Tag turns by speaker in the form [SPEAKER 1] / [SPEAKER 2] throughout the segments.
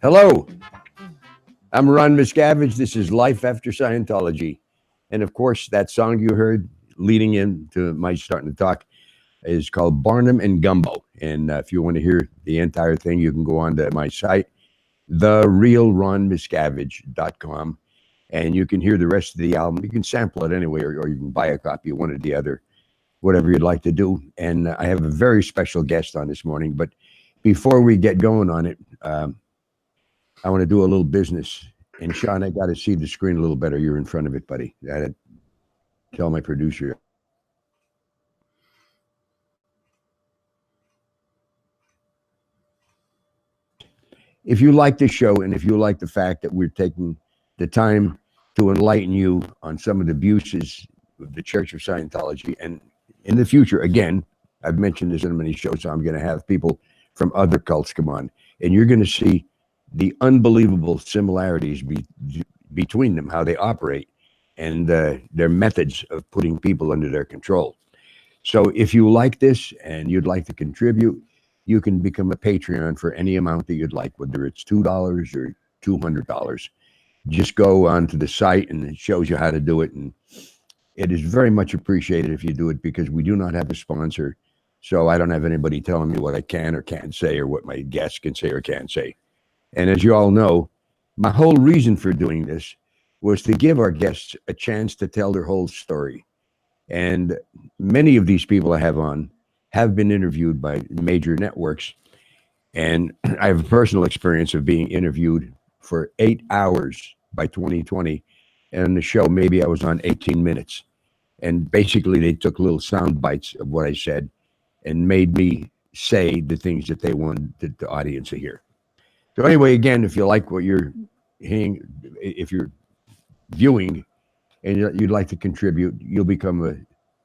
[SPEAKER 1] Hello, I'm Ron Miscavige. This is Life After Scientology. And of course, that song you heard leading into my starting to talk is called Barnum and Gumbo. And if you want to hear the entire thing, you can go on to my site, therealronmiscavige.com, and you can hear the rest of the album. You can sample it anyway, or you can buy a copy of one or the other, whatever you'd like to do. And I have a very special guest on this morning. But before we get going on it, I want to do a little business. And Sean, I got to see the screen a little better. You're in front of it, buddy. I had to tell my producer. If you like the show, and if you like the fact that we're taking the time to enlighten you on some of the abuses of the Church of Scientology, and in the future, again, I've mentioned this in many shows, so I'm going to have people from other cults come on, and you're going to see the unbelievable similarities between them, how they operate, and their methods of putting people under their control. So if you like this and you'd like to contribute, you can become a Patreon for any amount that you'd like, whether it's $2 or $200. Just go onto the site and it shows you how to do it. And it is very much appreciated if you do it, because we do not have a sponsor. So I don't have anybody telling me what I can or can't say, or what my guests can say or can't say. And as you all know, my whole reason for doing this was to give our guests a chance to tell their whole story. And many of these people I have on have been interviewed by major networks. And I have a personal experience of being interviewed for 8 hours by 2020. And on the show, maybe I was on 18 minutes. And basically, they took little sound bites of what I said and made me say the things that they wanted the audience to hear. So anyway, again, if you like what you're hearing, if you're viewing and you'd like to contribute, you'll become a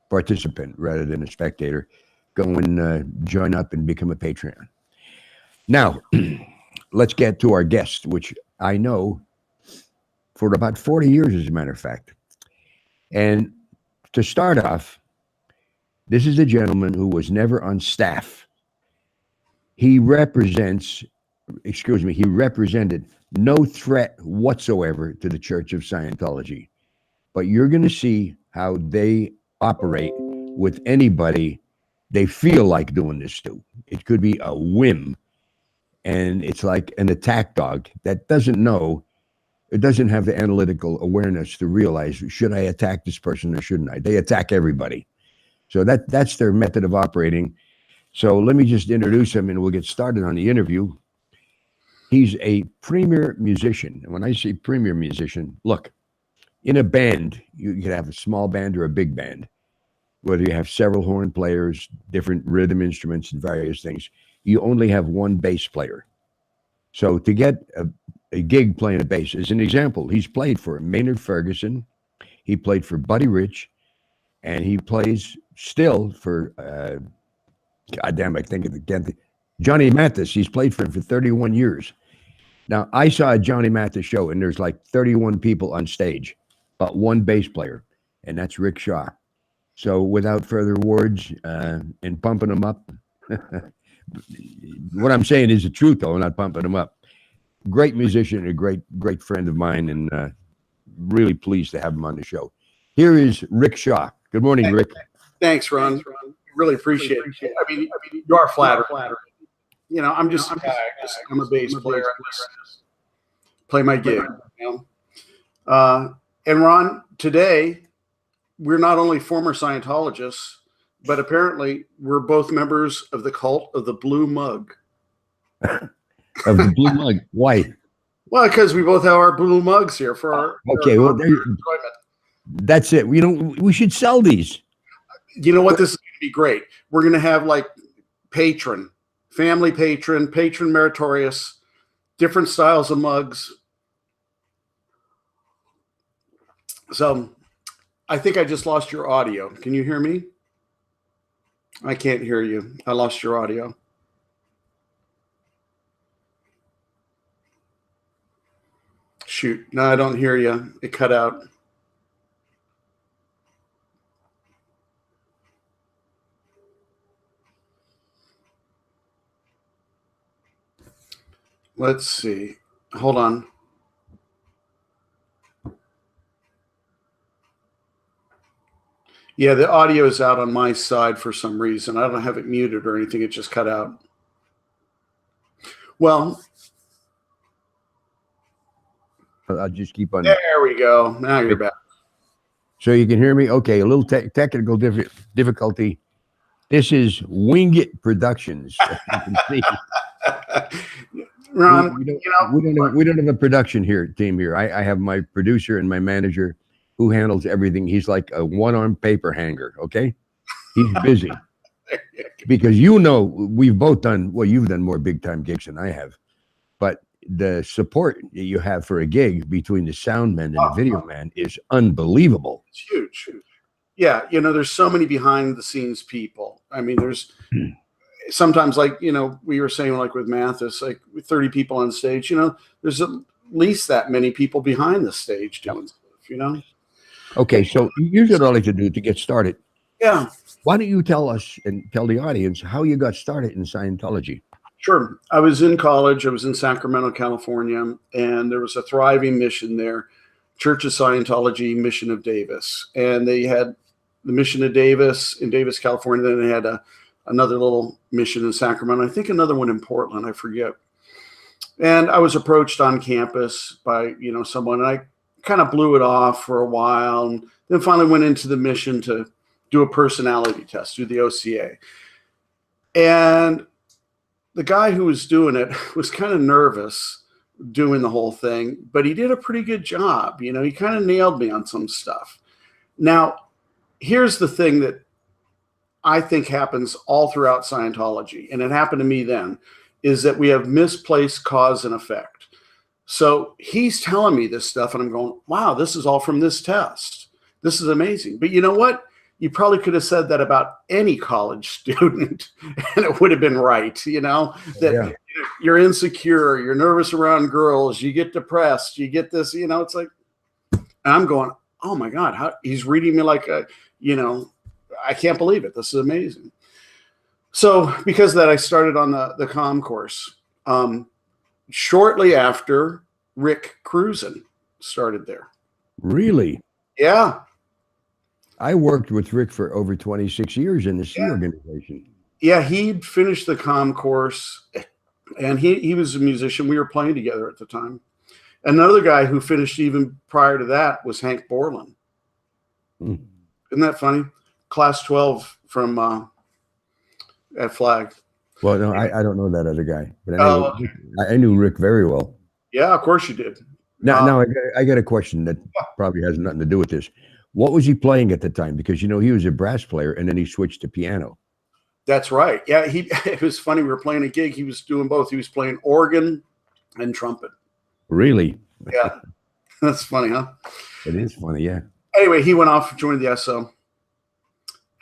[SPEAKER 1] participant rather than a spectator. Go and join up and become a Patreon. Now, let's get to our guest, which I know for about 40 years, as a matter of fact. And to start off, this is a gentleman who was never on staff. He represented no threat whatsoever to the Church of Scientology. But you're going to see how they operate with anybody they feel like doing this to. It could be a whim, and it's like an attack dog that doesn't know, it doesn't have the analytical awareness to realize, should I attack this person or shouldn't I? They attack everybody. So that's their method of operating. So let me just introduce him and we'll get started on the interview. He's a premier musician. And when I say premier musician, look, in a band, you can have a small band or a big band, whether you have several horn players, different rhythm instruments and various things. You only have one bass player. So to get a gig playing a bass, as an example, he's played for Maynard Ferguson, he played for Buddy Rich, and he plays still for, goddamn, I think again, Johnny Mathis. He's played for him for 31 years. Now, I saw a Johnny Mathis show, and there's like 31 people on stage, but one bass player, and that's Rick Shaw. So without further words and pumping him up, what I'm saying is the truth, though, I'm not pumping him up. Great musician, a great friend of mine, and really pleased to have him on the show. Here is Rick Shaw. Good morning, Rick.
[SPEAKER 2] Thanks, Ron. Really appreciate it. I mean, you are flattered. You know, I'm a bass player. I just play my gig. You know? And Ron, today we're not only former Scientologists, but apparently we're both members of the cult of the Blue Mug.
[SPEAKER 1] Of the Blue Mug? Why?
[SPEAKER 2] Well, because we both have our blue mugs here for our enjoyment.
[SPEAKER 1] That's it. We should sell these.
[SPEAKER 2] You know what? This is going to be great. We're going to have like patron, family patron meritorious, different styles of mugs. So I think I just lost your audio. Can you hear me? I can't hear you. I lost your audio. Shoot. No, I don't hear you. It cut out. Let's see. Hold on. Yeah, the audio is out on my side for some reason. I don't have it muted or anything. It just cut out. Well,
[SPEAKER 1] I'll just keep on.
[SPEAKER 2] there we go. Now you're back.
[SPEAKER 1] So you can hear me? Okay, a little technical difficulty. This is Wing It Productions. As you can see.
[SPEAKER 2] Ron,
[SPEAKER 1] we don't have a production team here. I have my producer and my manager who handles everything. He's like a one-armed paper hanger, okay? He's busy. Because we've both done, well, you've done more big-time gigs than I have. But the support that you have for a gig between the sound man and the video man is unbelievable.
[SPEAKER 2] It's huge. Yeah, there's so many behind-the-scenes people. I mean, there's sometimes, like, we were saying, like with Mathis, like 30 people on stage, there's at least that many people behind the stage doing stuff, Okay,
[SPEAKER 1] so here's what I like to do to get started.
[SPEAKER 2] Yeah.
[SPEAKER 1] Why don't you tell us and tell the audience how you got started in Scientology?
[SPEAKER 2] Sure. I was in college. I was in Sacramento, California, and there was a thriving mission there, Church of Scientology, Mission of Davis. And they had the Mission of Davis in Davis, California. Then they had another little mission in Sacramento. I think another one in Portland. I forget. And I was approached on campus by, someone, and I kind of blew it off for a while, and then finally went into the mission to do a personality test, do the OCA. And the guy who was doing it was kind of nervous doing the whole thing, but he did a pretty good job. He kind of nailed me on some stuff. Now, here's the thing that I think happens all throughout Scientology, and it happened to me then, is that we have misplaced cause and effect. So he's telling me this stuff, and I'm going, wow, this is all from this test. This is amazing. But you know what? You probably could have said that about any college student, and it would have been right, that you're insecure, you're nervous around girls, you get depressed, you get this, it's like, and I'm going, oh my God, how he's reading me like I can't believe it. This is amazing. So because of that, I started on the comm course. Shortly after, Rick Cruzen started there.
[SPEAKER 1] Really?
[SPEAKER 2] Yeah.
[SPEAKER 1] I worked with Rick for over 26 years in the C organization.
[SPEAKER 2] Yeah, he'd finished the comm course, and he was a musician. We were playing together at the time. Another guy who finished even prior to that was Hank Borland. Isn't that funny? Class 12 from at Flag.
[SPEAKER 1] Well, no, I don't know that other guy, but I knew Rick very well.
[SPEAKER 2] Yeah, of course you did.
[SPEAKER 1] Now I got a question that probably has nothing to do with this. What was he playing at the time? Because, he was a brass player, and then he switched to piano.
[SPEAKER 2] That's right. Yeah, it was funny. We were playing a gig. He was doing both. He was playing organ and trumpet.
[SPEAKER 1] Really?
[SPEAKER 2] Yeah. That's funny, huh?
[SPEAKER 1] It is funny, yeah.
[SPEAKER 2] Anyway, he went off and joined the SO.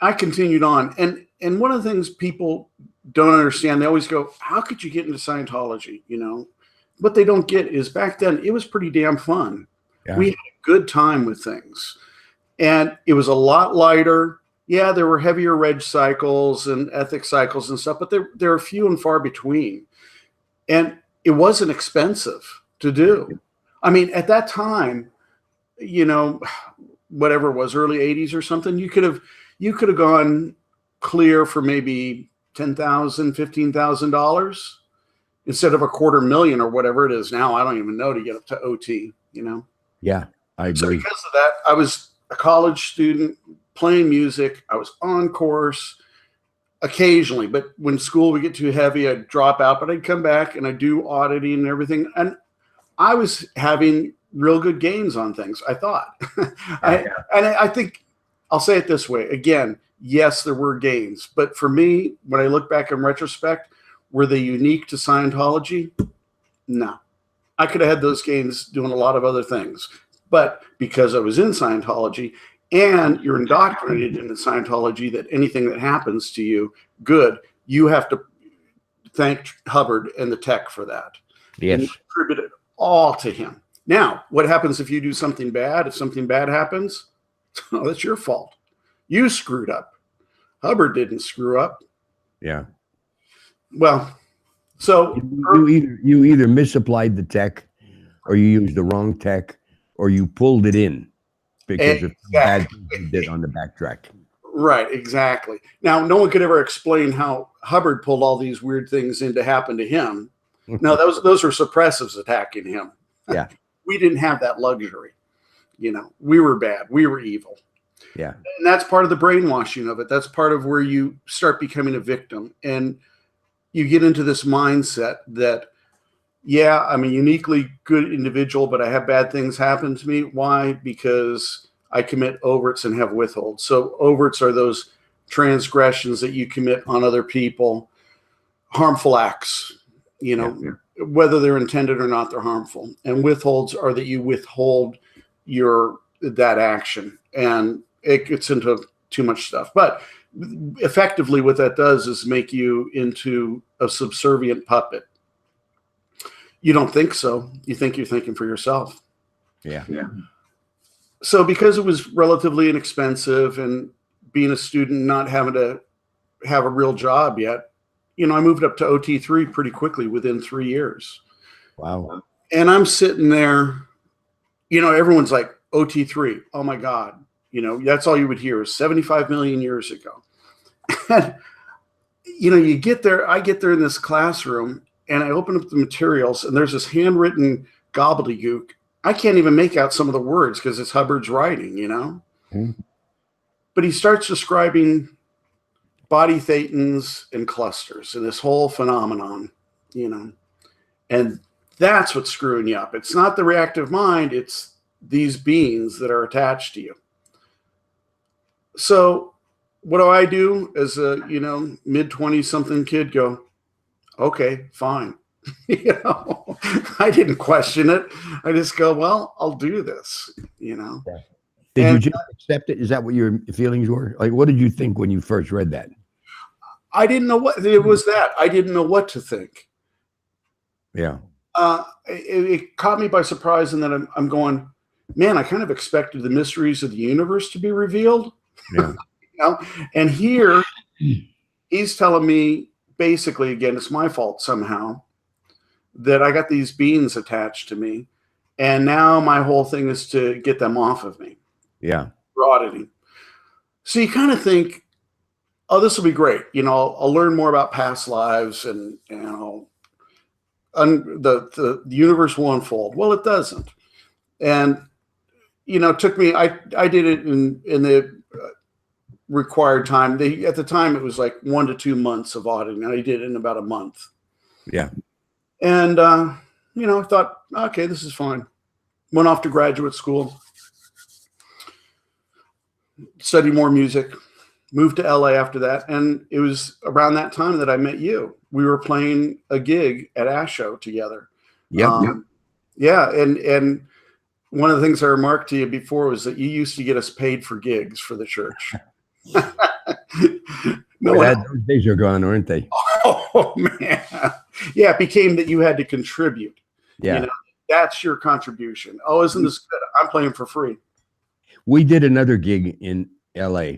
[SPEAKER 2] I continued on. And one of the things people don't understand, they always go, how could you get into Scientology? What they don't get is back then it was pretty damn fun. Yeah. We had a good time with things. And it was a lot lighter. Yeah, there were heavier reg cycles and ethics cycles and stuff, but there are few and far between. And it wasn't expensive to do. I mean, at that time, whatever it was, early 80s or something, you could have gone clear for maybe $10,000, $15,000 instead of $250,000 or whatever it is now. I don't even know, to get up to OT,
[SPEAKER 1] Yeah, I agree.
[SPEAKER 2] So because of that, I was a college student playing music. I was on course occasionally, but when school would get too heavy, I'd drop out, but I'd come back and I'd do auditing and everything. And I was having real good gains on things, I thought. I think I'll say it this way. Again, yes, there were gains, but for me, when I look back in retrospect, were they unique to Scientology? No. I could have had those gains doing a lot of other things. But because I was in Scientology and you're indoctrinated into Scientology that anything that happens to you, good, you have to thank Hubbard and the tech for that.
[SPEAKER 1] Yes.
[SPEAKER 2] And you attribute it all to him. Now, what happens if you do something bad? If something bad happens, oh, that's your fault. You screwed up. Hubbard didn't screw up.
[SPEAKER 1] Yeah.
[SPEAKER 2] Well, so
[SPEAKER 1] you either misapplied the tech, or you used the wrong tech, or you pulled it in because of bad things you did on the backtrack.
[SPEAKER 2] Right, exactly. Now, no one could ever explain how Hubbard pulled all these weird things in to happen to him. No, those were suppressives attacking him.
[SPEAKER 1] Yeah.
[SPEAKER 2] We didn't have that luxury. You know, we were bad. We were evil.
[SPEAKER 1] Yeah.
[SPEAKER 2] And that's part of the brainwashing of it. That's part of where you start becoming a victim. And you get into this mindset that, yeah, I'm a uniquely good individual, but I have bad things happen to me. Why? Because I commit overts and have withholds. So overts are those transgressions that you commit on other people, harmful acts, you know, whether they're intended or not, they're harmful. And withholds are that you withhold that action, and it gets into too much stuff. But effectively what that does is make you into a subservient puppet. You don't think so. You think you're thinking for yourself.
[SPEAKER 1] Yeah.
[SPEAKER 2] So because it was relatively inexpensive and being a student, not having to have a real job yet, you know, I moved up to OT3 pretty quickly within 3 years.
[SPEAKER 1] Wow.
[SPEAKER 2] And I'm sitting there, you know, everyone's like, OT3, oh my God. You know, that's all you would hear is 75 million years ago. And, you know, I get there in this classroom and I open up the materials and there's this handwritten gobbledygook. I can't even make out some of the words because it's Hubbard's writing, you know.
[SPEAKER 1] Mm-hmm.
[SPEAKER 2] But he starts describing body thetans and clusters and this whole phenomenon, you know. And that's what's screwing you up. It's not the reactive mind, it's these beings that are attached to you. So what do I do as a, you know, mid-20 something kid? Go, okay, fine. You know, I didn't question it. I just go, well, I'll do this, you know.
[SPEAKER 1] Did you just accept it? Is that what your feelings were? Like, what did you think when you first read that?
[SPEAKER 2] I didn't know what it was that. I didn't know what to think.
[SPEAKER 1] Yeah.
[SPEAKER 2] It caught me by surprise. And then I'm going, man, I kind of expected the mysteries of the universe to be revealed.
[SPEAKER 1] Yeah.
[SPEAKER 2] You know? And here he's telling me basically, again, it's my fault somehow that I got these beings attached to me. And now my whole thing is to get them off of me.
[SPEAKER 1] Yeah.
[SPEAKER 2] For auditing. So you kind of think, oh, this will be great. You know, I'll learn more about past lives and, you know, the universe will unfold. Well, it doesn't. And, you know, it took me, I did it in the required time. At the time, it was like 1 to 2 months of auditing. And I did it in about a month.
[SPEAKER 1] Yeah.
[SPEAKER 2] And, you know, I thought, okay, this is fine. Went off to graduate school, studied more music, moved to LA after that. And it was around that time that I met you. We were playing a gig at Asho together.
[SPEAKER 1] Yeah.
[SPEAKER 2] Yeah. And one of the things I remarked to you before was that you used to get us paid for gigs for the church.
[SPEAKER 1] Those days are gone, aren't they?
[SPEAKER 2] Oh, man. Yeah, it became that you had to contribute.
[SPEAKER 1] Yeah.
[SPEAKER 2] You know, that's your contribution. Oh, isn't this good? I'm playing for free.
[SPEAKER 1] We did another gig in LA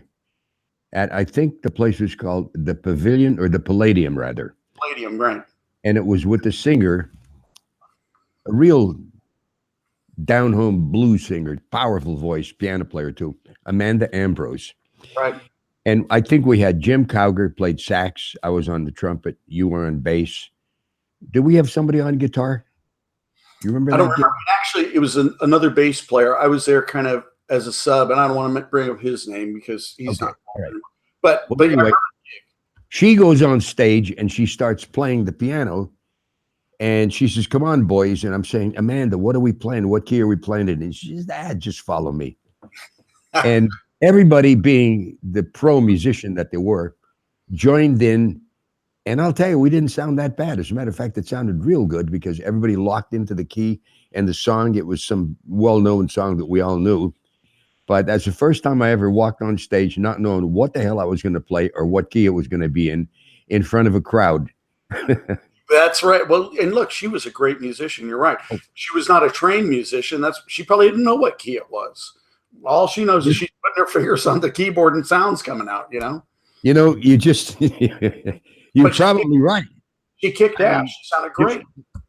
[SPEAKER 1] at, I think the place was called the Pavilion, or the Palladium rather.
[SPEAKER 2] Palladium, right.
[SPEAKER 1] And it was with the singer, a real down-home blues singer, powerful voice, piano player too, Amanda Ambrose.
[SPEAKER 2] Right.
[SPEAKER 1] And I think we had Jim Cowger played sax. I was on the trumpet. You were on bass. Did we have somebody on guitar? You remember?
[SPEAKER 2] I don't remember. Actually, it was another bass player. I was there kind of as a sub, and I don't want to bring up his name because he's not.
[SPEAKER 1] Right.
[SPEAKER 2] But
[SPEAKER 1] anyway, she goes on stage and she starts playing the piano, and she says, "Come on, boys!" And I'm saying, "Amanda, what are we playing? What key are we playing it?" And she says, just follow me." And everybody, being the pro musician that they were, joined in. And I'll tell you, we didn't sound that bad. As a matter of fact, it sounded real good because everybody locked into the key and the song. It was some well-known song that we all knew. But that's the first time I ever walked on stage not knowing what the hell I was going to play or what key it was going to be in front of a crowd.
[SPEAKER 2] That's right. Well, and look, she was a great musician. You're right. She was not a trained musician. She probably didn't know what key it was. All she knows is she's putting her fingers on the keyboard and sounds coming out, you know?
[SPEAKER 1] You just, you're probably right.
[SPEAKER 2] She kicked ass. She sounded great.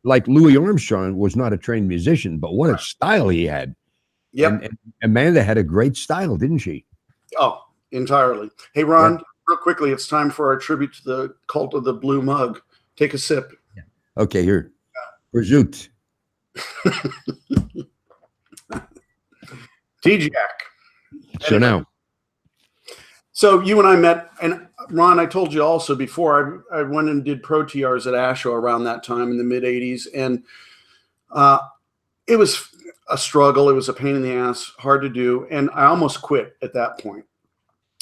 [SPEAKER 1] Like Louis Armstrong was not a trained musician, but what a style he had.
[SPEAKER 2] Yep.
[SPEAKER 1] And Amanda had a great style, didn't she?
[SPEAKER 2] Oh, entirely. Hey, Ron, real quickly, it's time for our tribute to the cult of the blue mug. Take a sip.
[SPEAKER 1] Yeah. Okay, here. Pursuit.
[SPEAKER 2] T-Jack.
[SPEAKER 1] So now.
[SPEAKER 2] So you and I met, and Ron, I told you also before, I went and did pro TRs at ASHO around that time in the mid 80s. And it was a struggle. It was a pain in the ass, hard to do. And I almost quit at that point.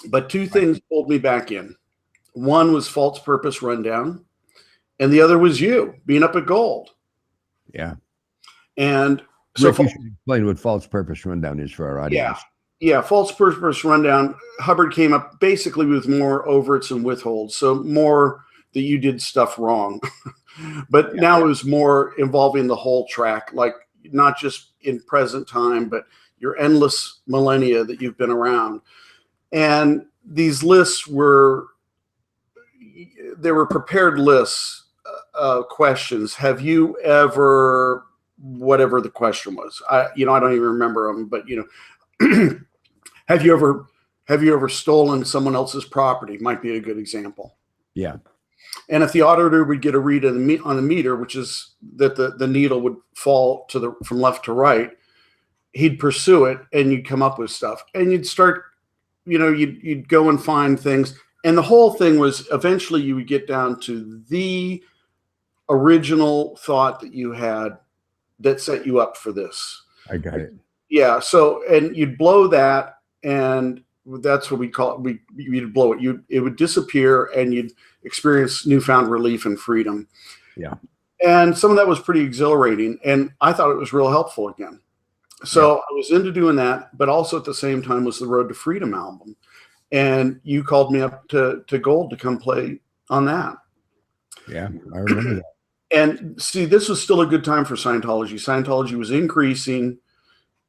[SPEAKER 2] But two things pulled me back in. One was False Purpose Rundown, and the other was you being up at Gold.
[SPEAKER 1] Yeah.
[SPEAKER 2] And
[SPEAKER 1] so you should explain what False Purpose Rundown is for our audience.
[SPEAKER 2] Yeah, False Purpose Rundown. Hubbard came up basically with more overts and withholds. So more that you did stuff wrong. But now it was more involving the whole track, like not just in present time, but your endless millennia that you've been around. And these lists were prepared lists of questions. Have you ever, whatever the question was, I don't even remember them, but have you ever stolen someone else's property? Might be a good example.
[SPEAKER 1] Yeah.
[SPEAKER 2] And if the auditor would get a read on the meter, which is that the needle would fall from left to right, he'd pursue it, and you'd come up with stuff, and you'd start, you'd go and find things. And the whole thing was eventually you would get down to the original thought that you had that set you up for this.
[SPEAKER 1] I got it.
[SPEAKER 2] Yeah. So, and you'd blow that, and that's what we call it. You'd blow it. It would disappear, and you'd experience newfound relief and freedom.
[SPEAKER 1] Yeah.
[SPEAKER 2] And some of that was pretty exhilarating, and I thought it was real helpful again. So I was into doing that, but also at the same time was the Road to Freedom album. And you called me up to Gold to come play on that.
[SPEAKER 1] Yeah, I remember that.
[SPEAKER 2] And see, this was still a good time for Scientology. Scientology was increasing,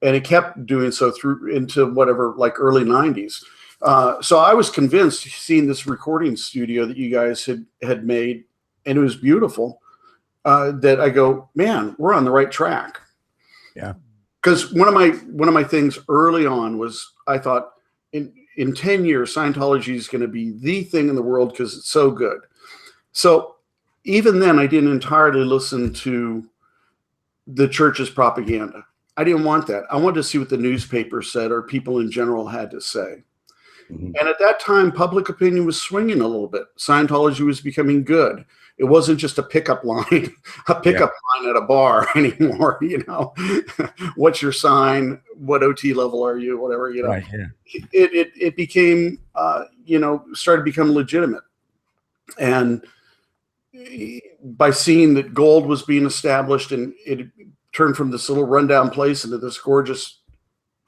[SPEAKER 2] and it kept doing so through into whatever, like early 90s. So I was convinced, seeing this recording studio that you guys had made, and it was beautiful, that I go, man, we're on the right track.
[SPEAKER 1] Yeah.
[SPEAKER 2] Because one of my things early on was, I thought in 10 years, Scientology is going to be the thing in the world because it's so good. So even then, I didn't entirely listen to the church's propaganda. I didn't want that. I wanted to see what the newspaper said or people in general had to say. Mm-hmm. And at that time, public opinion was swinging a little bit. Scientology was becoming good. It wasn't just a pickup line, line at a bar anymore. What's your sign? What OT level are you? Whatever,
[SPEAKER 1] Right, yeah.
[SPEAKER 2] It became, started to become legitimate. And by seeing that Gold was being established, and it turned from this little rundown place into this gorgeous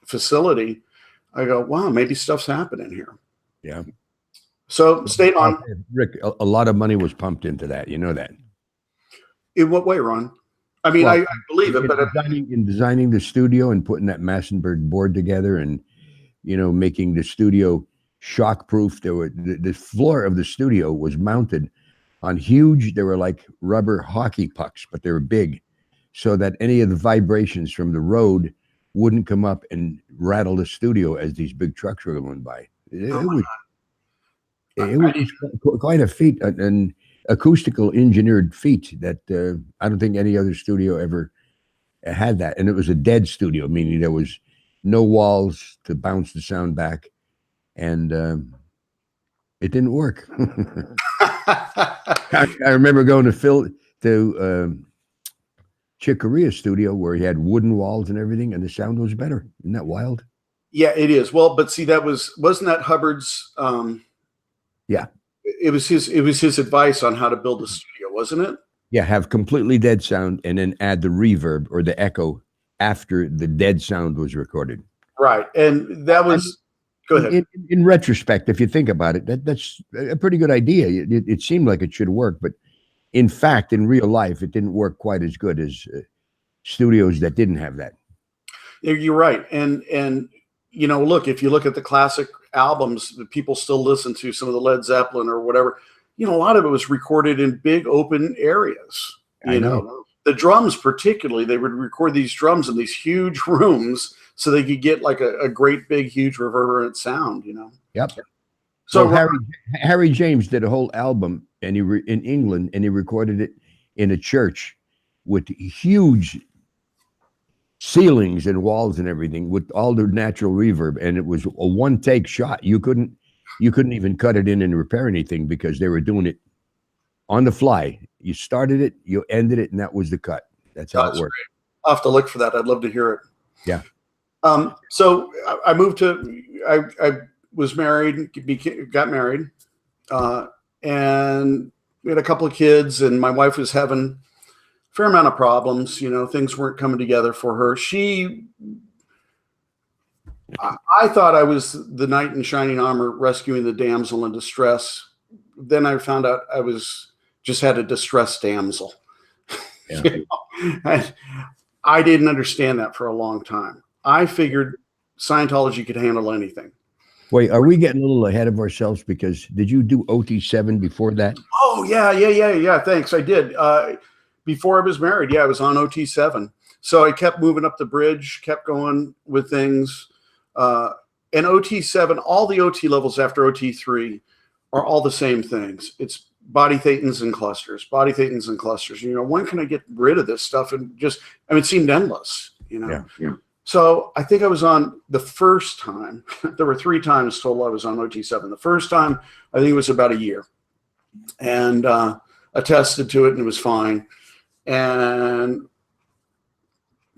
[SPEAKER 2] facility, I go, wow, maybe stuff's happening here.
[SPEAKER 1] Yeah.
[SPEAKER 2] So stayed on.
[SPEAKER 1] Rick, a lot of money was pumped into that. You know that.
[SPEAKER 2] In what way, Ron? I mean, I believe it, but
[SPEAKER 1] in designing the studio and putting that Massenburg board together, and making the studio shockproof. The floor of the studio was mounted on huge. They were like rubber hockey pucks, but they were big, so that any of the vibrations from the road wouldn't come up and rattle the studio as these big trucks were going by. It was quite a feat, an acoustical engineered feat that I don't think any other studio ever had that. And it was a dead studio, meaning there was no walls to bounce the sound back. And it didn't work. I remember going to Chick Corea's studio, where he had wooden walls and everything, and the sound was better. Isn't that wild?
[SPEAKER 2] Yeah, it is. Well, but see, wasn't that Hubbard's?
[SPEAKER 1] Yeah,
[SPEAKER 2] it was his advice on how to build a studio, wasn't it?
[SPEAKER 1] Yeah, have completely dead sound, and then add the reverb or the echo after the dead sound was recorded.
[SPEAKER 2] Right. And that was, go ahead.
[SPEAKER 1] In retrospect, if you think about it, that's a pretty good idea. It seemed like it should work, but in fact, in real life, it didn't work quite as good as studios that didn't have that.
[SPEAKER 2] You're right. And look, if you look at the classic albums that people still listen to, some of the Led Zeppelin or whatever, a lot of it was recorded in big open areas.
[SPEAKER 1] I know.
[SPEAKER 2] The drums particularly, they would record these drums in these huge rooms so they could get like a great big huge reverberant sound.
[SPEAKER 1] Yep.
[SPEAKER 2] So
[SPEAKER 1] Harry James did a whole album in England, and he recorded it in a church with huge ceilings and walls and everything, with all the natural reverb, and it was a one-take shot. You couldn't even cut it in and repair anything because they were doing it on the fly. You started it, you ended it, and that was the cut. That's how it worked.
[SPEAKER 2] Great. I'll have to look for that. I'd love to hear it.
[SPEAKER 1] Yeah.
[SPEAKER 2] So I moved to, I was married, got married, and we had a couple of kids, and my wife was having a fair amount of problems. Things weren't coming together for her. I thought I was the knight in shining armor rescuing the damsel in distress. Then I found out I just had a distressed damsel.
[SPEAKER 1] Yeah.
[SPEAKER 2] I didn't understand that for a long time. I figured Scientology could handle anything.
[SPEAKER 1] Wait, are we getting a little ahead of ourselves? Because did you do OT7 before that?
[SPEAKER 2] Oh, yeah. Thanks. I did. Before I was married, I was on OT7. So I kept moving up the bridge, kept going with things. And OT7, all the OT levels after OT3 are all the same things. It's body thetans and clusters, when can I get rid of this stuff? And it seemed endless,
[SPEAKER 1] Yeah.
[SPEAKER 2] So I think I was on the first time. There were 3 times total I was on OT7. The first time, I think it was about a year, and attested to it, and it was fine. And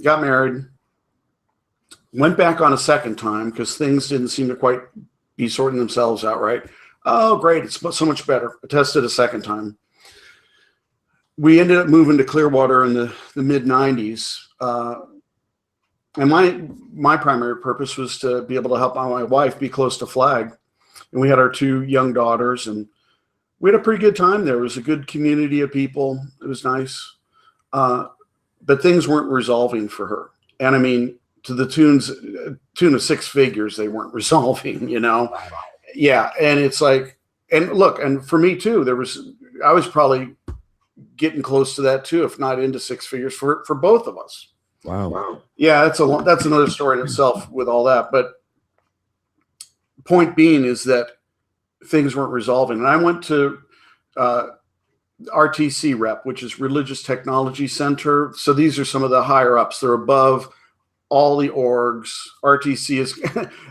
[SPEAKER 2] got married. Went back on a second time because things didn't seem to quite be sorting themselves out right. Oh, great. It's so much better. Attested a second time. We ended up moving to Clearwater in the mid-90s. And my primary purpose was to be able to help my wife be close to Flag. And we had our 2 young daughters, and we had a pretty good time there. It was a good community of people. It was nice. But things weren't resolving for her. And I mean, to the tune of 6 figures, they weren't resolving, Yeah. And it's like, and look, and for me too, I was probably getting close to that too, if not into 6 figures for both of us.
[SPEAKER 1] Wow.
[SPEAKER 2] Yeah. That's another story in itself with all that. But point being is that things weren't resolving. And I went to RTC rep, which is Religious Technology Center. So these are some of the higher ups. They're above all the orgs. RTC is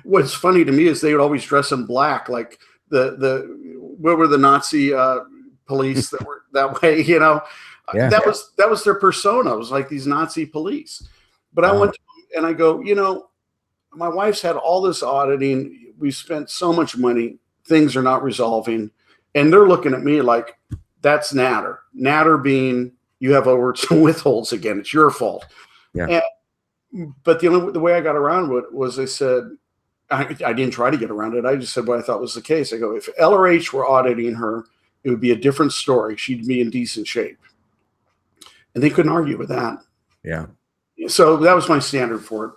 [SPEAKER 2] what's funny to me is they would always dress in black, like what were the Nazi police that were that way, Yeah. That was their persona. It was like these Nazi police. But I went to them and I go, my wife's had all this auditing. We spent so much money. Things are not resolving. And they're looking at me like, that's Natter. Natter being, you have overage and withholds again. It's your fault.
[SPEAKER 1] Yeah.
[SPEAKER 2] But the way I got around it was I said, I didn't try to get around it. I just said what I thought was the case. I go, if LRH were auditing her, it would be a different story. She'd be in decent shape. And they couldn't argue with that.
[SPEAKER 1] Yeah.
[SPEAKER 2] So that was my standard for it.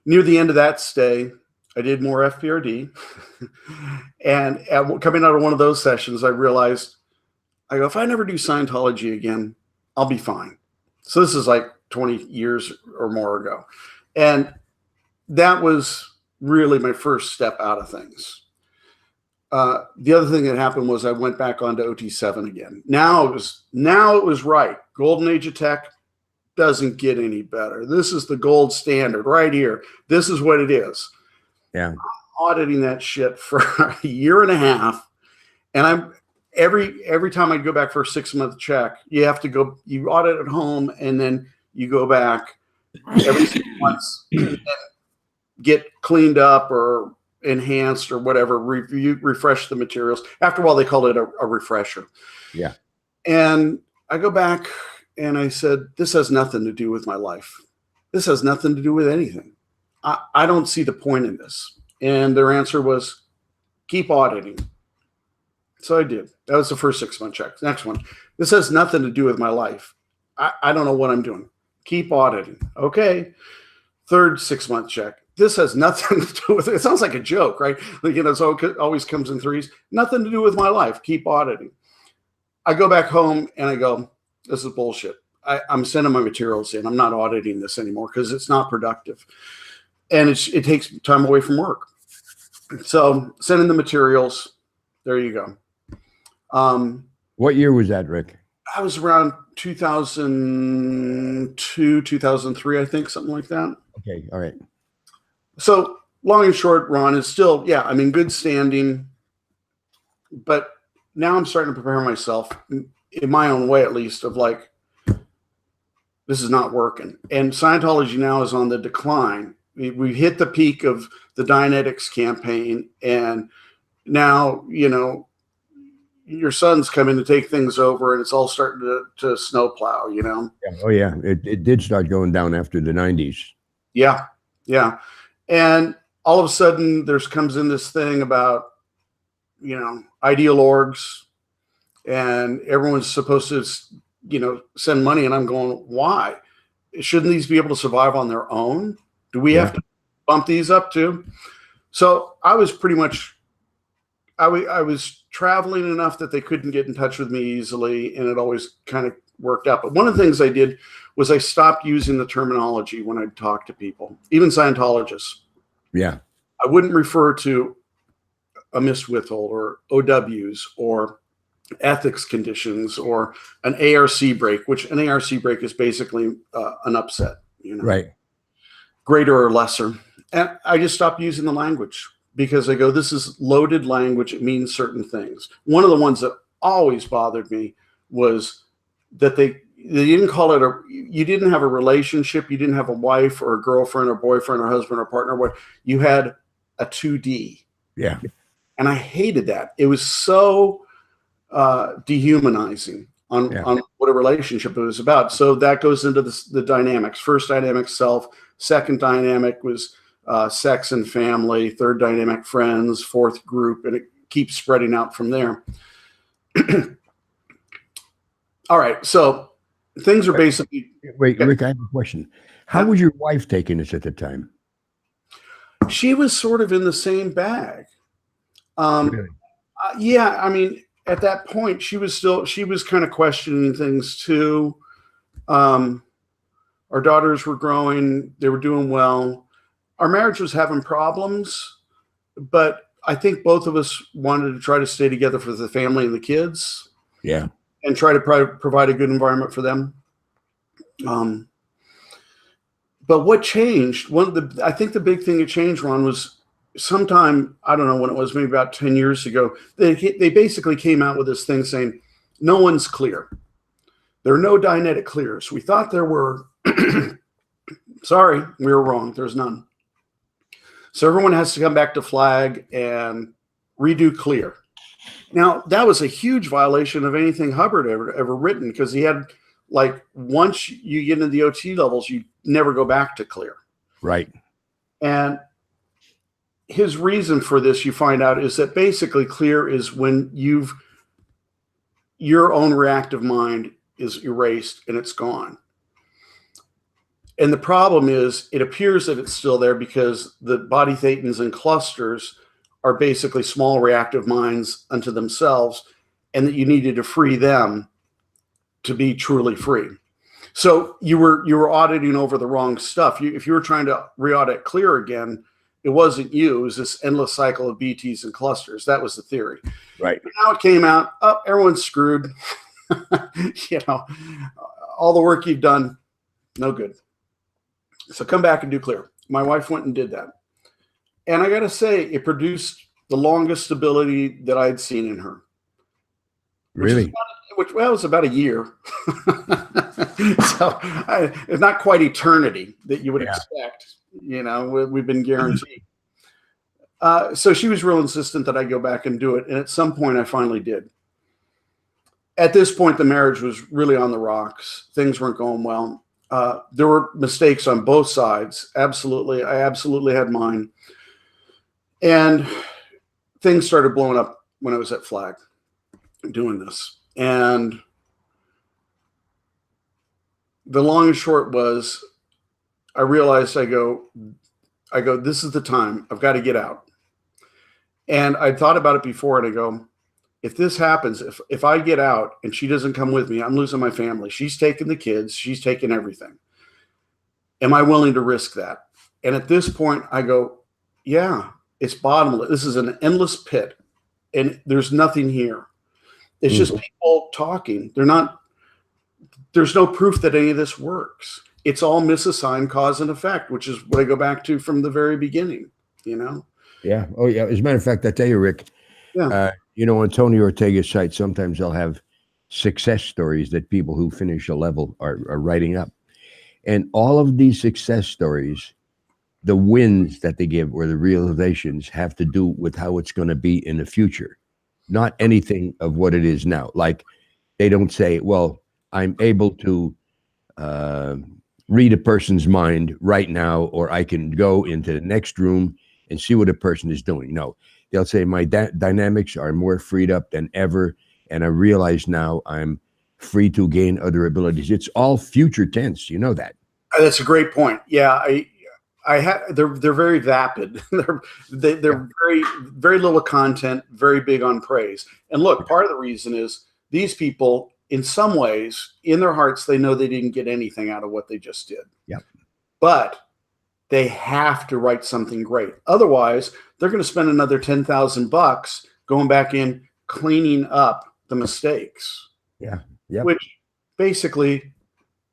[SPEAKER 2] Near the end of that stay, I did more FPRD. And coming out of one of those sessions, I realized, I go, if I never do Scientology again, I'll be fine. So this is like 20 years or more ago. And that was really my first step out of things. The other thing that happened was I went back onto OT7 again. Now it was right. Golden Age of Tech doesn't get any better. This is the gold standard right here. This is what it is.
[SPEAKER 1] Yeah.
[SPEAKER 2] I'm auditing that shit for a year and a half. And I'm every time I go back for a 6-month check, you have to go, you audit at home, and then you go back every 6 months and get cleaned up or enhanced or whatever, refresh the materials. After a while, they call it a refresher.
[SPEAKER 1] Yeah.
[SPEAKER 2] And I go back and I said, this has nothing to do with my life. this has nothing to do with anything. I don't see the point in this. And their answer was, keep auditing. So I did. That was the first 6-month check. Next one, this has nothing to do with my life. I don't know what I'm doing. Keep auditing. Okay. Third 6-month check. This has nothing to do with it. It sounds like a joke, right? Like, so it always comes in threes. Nothing to do with my life. Keep auditing. I go back home and I go, this is bullshit. I'm sending my materials in. I'm not auditing this anymore because it's not productive. And it takes time away from work. So sending the materials. There you go.
[SPEAKER 1] What year was that, Rick?
[SPEAKER 2] I was around 2002, 2003, I think, something like that.
[SPEAKER 1] Okay. All right.
[SPEAKER 2] So long and short, Ron, is still, yeah, I'm in good standing, but now I'm starting to prepare myself in my own way, at least, of like, this is not working. And Scientology now is on the decline. We've hit the peak of the Dianetics campaign, and now, your son's coming to take things over, and it's all starting to snowplow,
[SPEAKER 1] Yeah. Oh, yeah. It did start going down after the 90s.
[SPEAKER 2] Yeah. Yeah. And all of a sudden comes in this thing about, ideal orgs, and everyone's supposed to, send money. And I'm going, why? Shouldn't these be able to survive on their own? Do we have to bump these up too? So I was pretty much, I was traveling enough that they couldn't get in touch with me easily, and it always kind of worked out. But one of the things I did was I stopped using the terminology when I'd talk to people, even Scientologists.
[SPEAKER 1] Yeah.
[SPEAKER 2] I wouldn't refer to a missed withhold or OWs or ethics conditions or an ARC break, which an ARC break is basically an upset,
[SPEAKER 1] Right.
[SPEAKER 2] Greater or lesser. And I just stopped using the language because I go, this is loaded language. It means certain things. One of the ones that always bothered me was that they didn't call it you didn't have a relationship. You didn't have a wife or a girlfriend or boyfriend or husband or partner. What you had a 2D.
[SPEAKER 1] Yeah.
[SPEAKER 2] And I hated that. It was so dehumanizing on what a relationship it was about. So that goes into the dynamics. First dynamic, self. Second dynamic was sex and family. Third dynamic, friends. Fourth group, and it keeps spreading out from there. All right, so things are basically.
[SPEAKER 1] Wait, Rick, I have a question. How was your wife taking this at the time?
[SPEAKER 2] She was sort of in the same bag.
[SPEAKER 1] Really?
[SPEAKER 2] Yeah, I mean, at that point, she was kind of questioning things too. Our daughters were growing; they were doing well. Our marriage was having problems, but I think both of us wanted to try to stay together for the family and the kids.
[SPEAKER 1] Yeah.
[SPEAKER 2] And try to provide a good environment for them. But what changed? I think the big thing that changed, Ron, was sometime, I don't know when it was, maybe about 10 years ago, they basically came out with this thing saying, no one's clear. There are no Dianetic clears. We thought there were. Sorry, we were wrong. There's none. So everyone has to come back to flag and redo clear. Now, that was a huge violation of anything Hubbard ever written, because he had, like, once you get into the OT levels, you never go back to clear.
[SPEAKER 1] Right.
[SPEAKER 2] And his reason for this, you find out, is that basically clear is when your own reactive mind is erased and it's gone. And the problem is, it appears that it's still there because the body thetans and clusters are basically small reactive minds unto themselves, and that you needed to free them to be truly free. So you were auditing over the wrong stuff. If you were trying to re-audit clear again, it wasn't you. It was this endless cycle of BTs and clusters. That was the theory.
[SPEAKER 1] Right.
[SPEAKER 2] But now it came out, everyone's screwed. All the work you've done, no good. So come back and do clear. My wife went and did that. And I got to say, it produced the longest stability that I'd seen in her.
[SPEAKER 1] Really?
[SPEAKER 2] Which was about a year. So it's not quite eternity that you would expect. We've been guaranteed. So she was real insistent that I go back and do it. And at some point, I finally did. At this point, the marriage was really on the rocks. Things weren't going well. There were mistakes on both sides. Absolutely. I absolutely had mine. And things started blowing up when I was at Flag doing this. And the long and short was, I realized I go, this is the time. I've got to get out. And I thought about it before, and I go, if this happens, if I get out and she doesn't come with me, I'm losing my family. She's taking the kids. She's taking everything. Am I willing to risk that? And at this point, I go, yeah, it's bottomless. This is an endless pit, and there's nothing here. It's just people talking. There's no proof that any of this works. It's all misassigned cause and effect, which is what I go back to from the very beginning, you know?
[SPEAKER 1] Yeah. Oh, yeah. As a matter of fact, I tell you, Rick, you know, on Tony Ortega's site, sometimes they'll have success stories that people who finish a level are writing up. And all of these success stories, the wins that they give or the realizations have to do with how it's going to be in the future, not anything of what it is now. Like, they don't say, well, I'm able to read a person's mind right now, or I can go into the next room and see what a person is doing. No, they'll say my dynamics are more freed up than ever, and I realize now I'm free to gain other abilities. It's all future tense. You know that.
[SPEAKER 2] That's a great point. Yeah, they're very vapid. they're very, very little content, very big on praise. And look, part of the reason is these people, in some ways, in their hearts, they know they didn't get anything out of what they just did.
[SPEAKER 1] Yep.
[SPEAKER 2] But they have to write something great. Otherwise, they're going to spend another $10,000 going back in, cleaning up the mistakes.
[SPEAKER 1] Yeah. Yeah.
[SPEAKER 2] Which basically,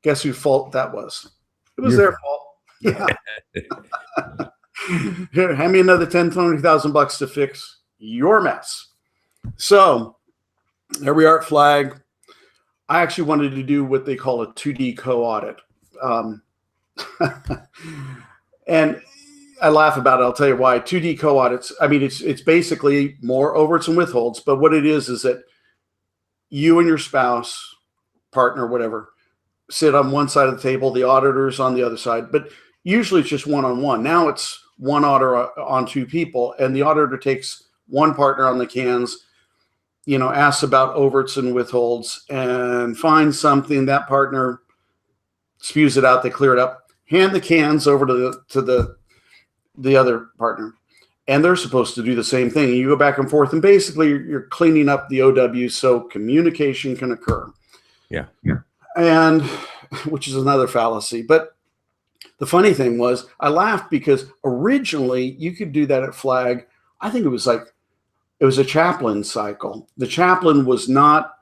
[SPEAKER 2] guess whose fault that was? It was their fault. Yeah. Here, hand me another $10,000 to fix your mess. So there we are at Flag. I actually wanted to do what they call a 2D co-audit. And I laugh about it. I'll tell you why. 2D co-audits, I mean, it's basically more overts and withholds, but what it is that you and your spouse, partner, whatever, sit on one side of the table, the auditor's on the other side, but usually it's just one-on-one. Now it's one auditor on two people, and the auditor takes one partner on the cans, you know, asks about overts and withholds, and finds something. That partner spews it out, they clear it up, hand the cans over to the other partner, and they're supposed to do the same thing. And you go back and forth, and basically you're cleaning up the OW so communication can occur.
[SPEAKER 1] Yeah.
[SPEAKER 2] And which is another fallacy. But the funny thing was, I laughed because originally you could do that at Flag. I think it was a chaplain cycle. The chaplain was not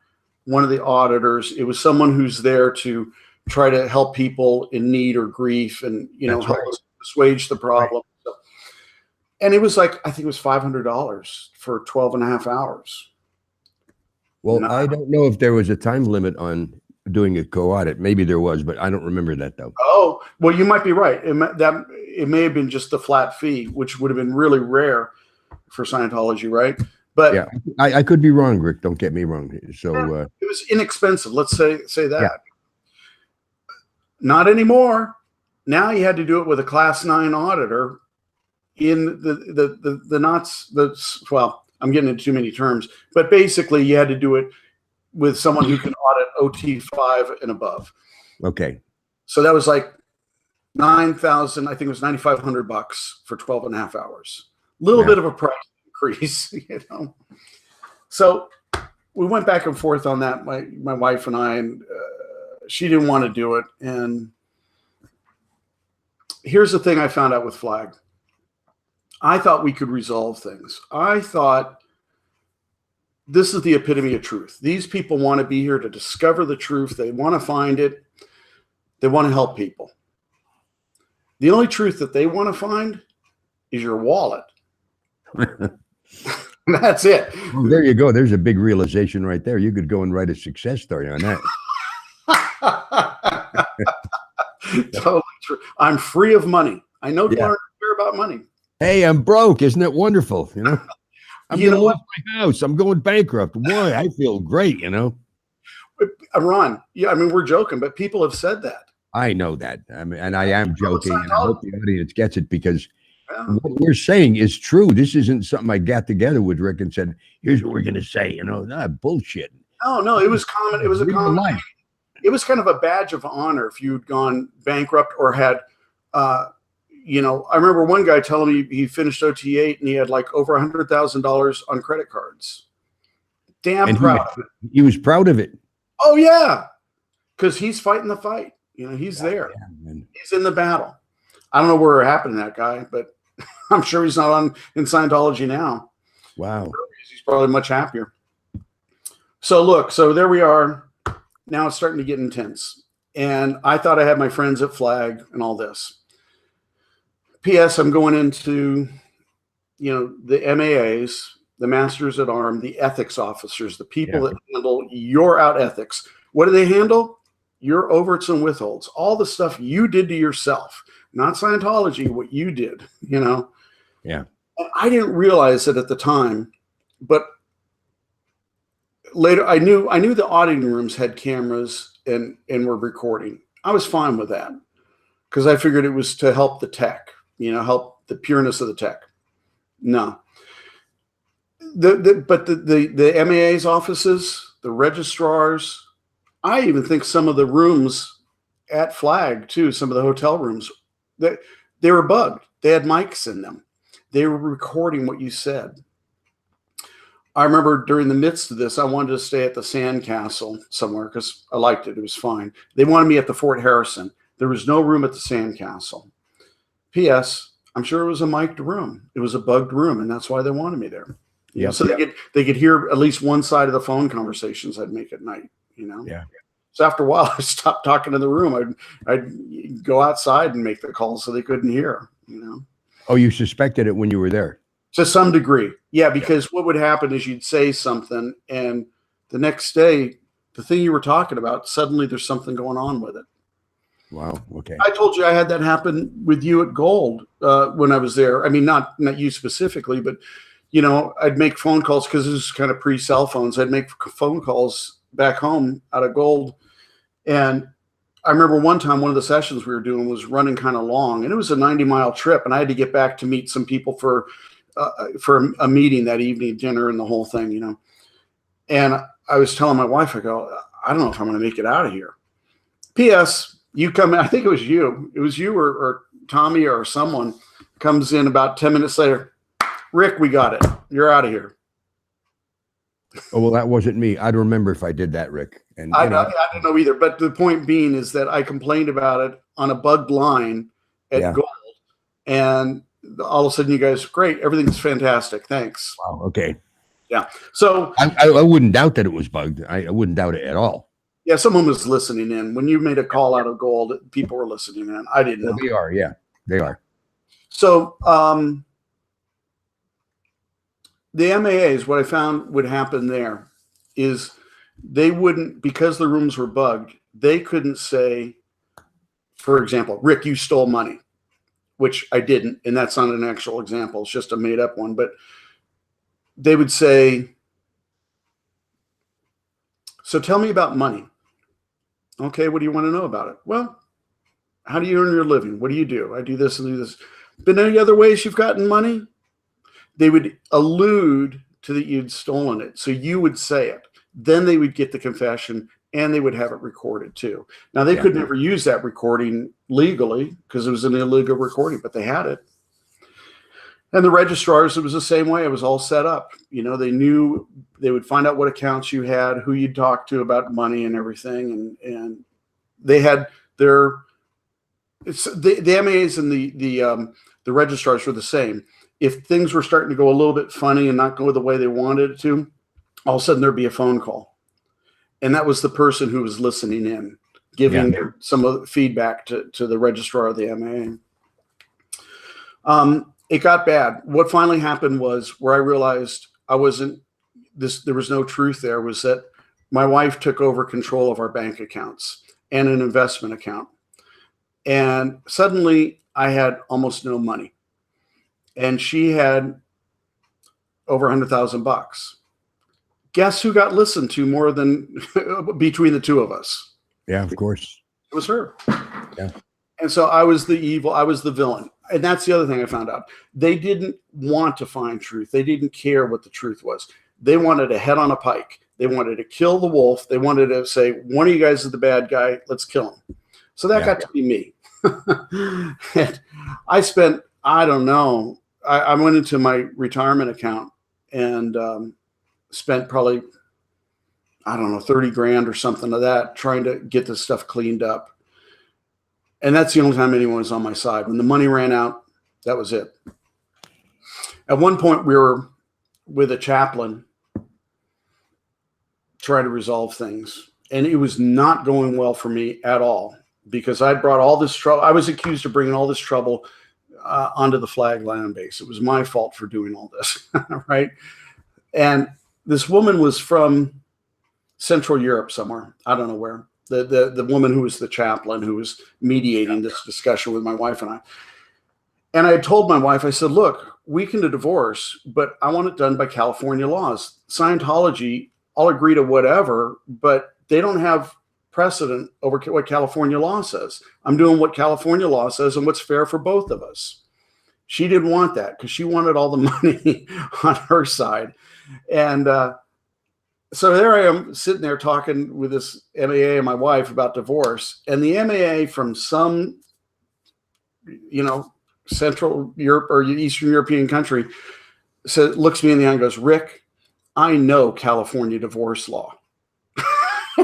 [SPEAKER 2] one of the auditors. It was someone who's there to try to help people in need or grief, and, you know, help us assuage the problem. Right. So, and it was I think it was $500 for 12 and a half hours.
[SPEAKER 1] Well, I don't know if there was a time limit on doing a co-audit. Maybe there was, but I don't remember that though.
[SPEAKER 2] Oh, well, you might be right. It may have been just the flat fee, which would have been really rare for Scientology, right? But
[SPEAKER 1] yeah, I could be wrong, Rick. Don't get me wrong. So
[SPEAKER 2] it was inexpensive. Let's say that. Yeah. Not anymore. Now you had to do it with a Class 9 auditor in well, I'm getting into too many terms, but basically you had to do it with someone who can audit OT5 and above.
[SPEAKER 1] Okay.
[SPEAKER 2] So that was like $9,000, I think it was $9,500 for 12 and a half hours. Little bit of a price increase, you know. So we went back and forth on that, my wife and I, and she didn't want to do it. And here's the thing I found out with Flag. I thought we could resolve things. I thought this is the epitome of truth. These people want to be here to discover the truth. They want to find it. They want to help people. The only truth that they want to find is your wallet. That's it.
[SPEAKER 1] Well, there you go. There's a big realization right there. You could go and write a success story on that.
[SPEAKER 2] Totally true. I'm free of money. I know people aren't care about money.
[SPEAKER 1] Hey, I'm broke. Isn't it wonderful? You know, I'm going to lose my house. I'm going bankrupt. Boy, I feel great, you know.
[SPEAKER 2] Ron, yeah, I mean, we're joking, but people have said that.
[SPEAKER 1] I know that. I mean, and I am joking, and I
[SPEAKER 2] Scientology.
[SPEAKER 1] hope the audience gets it, because
[SPEAKER 2] Yeah.
[SPEAKER 1] what we're saying is true. This isn't something I got together with Rick and said, "Here's what we're going to say." You know, not bullshit.
[SPEAKER 2] No, it was common. It was a
[SPEAKER 1] Real
[SPEAKER 2] common.
[SPEAKER 1] life.
[SPEAKER 2] It was kind of a badge of honor if you'd gone bankrupt or had, you know, I remember one guy telling me he finished OT8 and he had like over $100,000 on credit cards. Damn
[SPEAKER 1] And
[SPEAKER 2] proud of it.
[SPEAKER 1] he was proud of it.
[SPEAKER 2] Oh yeah, because he's fighting the fight. You know, he's there.
[SPEAKER 1] Yeah,
[SPEAKER 2] He's in the battle. I don't know where it happened to that guy, but I'm sure he's not in Scientology now.
[SPEAKER 1] wow.
[SPEAKER 2] He's probably much happier. So look, so there we are. Now it's starting to get intense. And I thought I had my friends at Flag and all this. P.S. I'm going into, you know, the MAAs, the Masters at Arms, the ethics officers, the people that handle your out ethics. What do they handle? Your overts and withholds. All the stuff you did to yourself. Not Scientology, what you did, you know.
[SPEAKER 1] Yeah.
[SPEAKER 2] And I didn't realize it at the time, but later I knew the auditing rooms had cameras and were recording. I was fine with that because I figured it was to help the tech, you know, help the pureness of the tech. No. But the MAA's offices, the registrars, I even think some of the rooms at Flag too, some of the hotel rooms, they were bugged. They had mics in them. They were recording what you said. I remember during the midst of this, I wanted to stay at the Sandcastle somewhere because I liked it. It was fine. They wanted me at the Fort Harrison. There was no room at the Sandcastle. P.S. I'm sure it was a mic'd room. It was a bugged room, and that's why they wanted me there. Yeah. So they could hear at least one side of the phone conversations I'd make at night. You know.
[SPEAKER 1] Yeah.
[SPEAKER 2] So after a while, I stopped talking in the room. I'd go outside and make the calls so they couldn't hear. You know.
[SPEAKER 1] Oh, you suspected it when you were there?
[SPEAKER 2] To some degree. Yeah, because what would happen is you'd say something and the next day, the thing you were talking about, suddenly there's something going on with it.
[SPEAKER 1] Wow. Okay.
[SPEAKER 2] I told you I had that happen with you at Gold when I was there. I mean, not you specifically, but, you know, I'd make phone calls because this was kind of pre-cell phones. I'd make phone calls back home out of Gold. And I remember one time, one of the sessions we were doing was running kind of long, and it was a 90-mile trip. And I had to get back to meet some people for a meeting that evening, dinner and the whole thing, you know. And I was telling my wife, I go, I don't know if I'm going to make it out of here. P.S. You come in, I think it was you or Tommy or someone comes in about 10 minutes later. Rick, we got it. You're out of here.
[SPEAKER 1] Oh, well, that wasn't me. I'd remember if I did that, Rick. And
[SPEAKER 2] I don't know either. But the point being is that I complained about it on a bugged line at Gold. And all of a sudden you guys, great, everything's fantastic. Thanks.
[SPEAKER 1] Wow. Okay.
[SPEAKER 2] Yeah. So
[SPEAKER 1] I wouldn't doubt that it was bugged. I wouldn't doubt it at all.
[SPEAKER 2] Yeah, someone was listening in. When you made a call out of Gold, people were listening in. I didn't know.
[SPEAKER 1] Well, they are, yeah. They are.
[SPEAKER 2] So the MAAs, what I found would happen there is they wouldn't, because the rooms were bugged, they couldn't say, for example, Rick, you stole money, which I didn't, and that's not an actual example. It's just a made-up one. But they would say, so tell me about money. Okay, what do you want to know about it? Well, how do you earn your living? What do you do? I do this and do this. Been any other ways you've gotten money? They would allude to that you'd stolen it. So you would say it. Then they would get the confession and they would have it recorded too. Now, they could never use that recording legally because it was an illegal recording, but they had it. And the registrars, it was the same way. It was all set up. You know, they knew they would find out what accounts you had, who you'd talk to about money and everything. And they had the MAs and the registrars were the same. If things were starting to go a little bit funny and not go the way they wanted it to, all of a sudden there'd be a phone call. And that was the person who was listening in, giving some of the feedback to the registrar of the MA. It got bad. What finally happened was where I realized there was no truth there, was that my wife took over control of our bank accounts and an investment account. And suddenly I had almost no money. And she had over $100,000. Guess who got listened to more than between the two of us?
[SPEAKER 1] Yeah, of course.
[SPEAKER 2] It was her.
[SPEAKER 1] Yeah.
[SPEAKER 2] And so I was the evil, I was the villain. And that's the other thing I found out. They didn't want to find truth. They didn't care what the truth was. They wanted a head on a pike. They wanted to kill the wolf. They wanted to say, one of you guys is the bad guy. Let's kill him. So that got to be me. And I spent, I don't know, I went into my retirement account and spent probably, I don't know, 30 grand or something of that trying to get this stuff cleaned up. And that's the only time anyone was on my side. When the money ran out, that was it. At one point, we were with a chaplain trying to resolve things. And it was not going well for me at all because I brought all this trouble. I was accused of bringing all this trouble onto the Flag Land base. It was my fault for doing all this, right? And this woman was from Central Europe somewhere. I don't know where. The woman who was the chaplain who was mediating this discussion with my wife and I. And I had told my wife, I said, look, we can do divorce, but I want it done by California laws. Scientology, I'll agree to whatever, but they don't have precedent over what California law says. I'm doing what California law says and what's fair for both of us. She didn't want that because she wanted all the money on her side. And so there I am sitting there talking with this MAA and my wife about divorce. And the MAA from some, Central Europe or Eastern European country looks me in the eye and goes, Rick, I know California divorce law.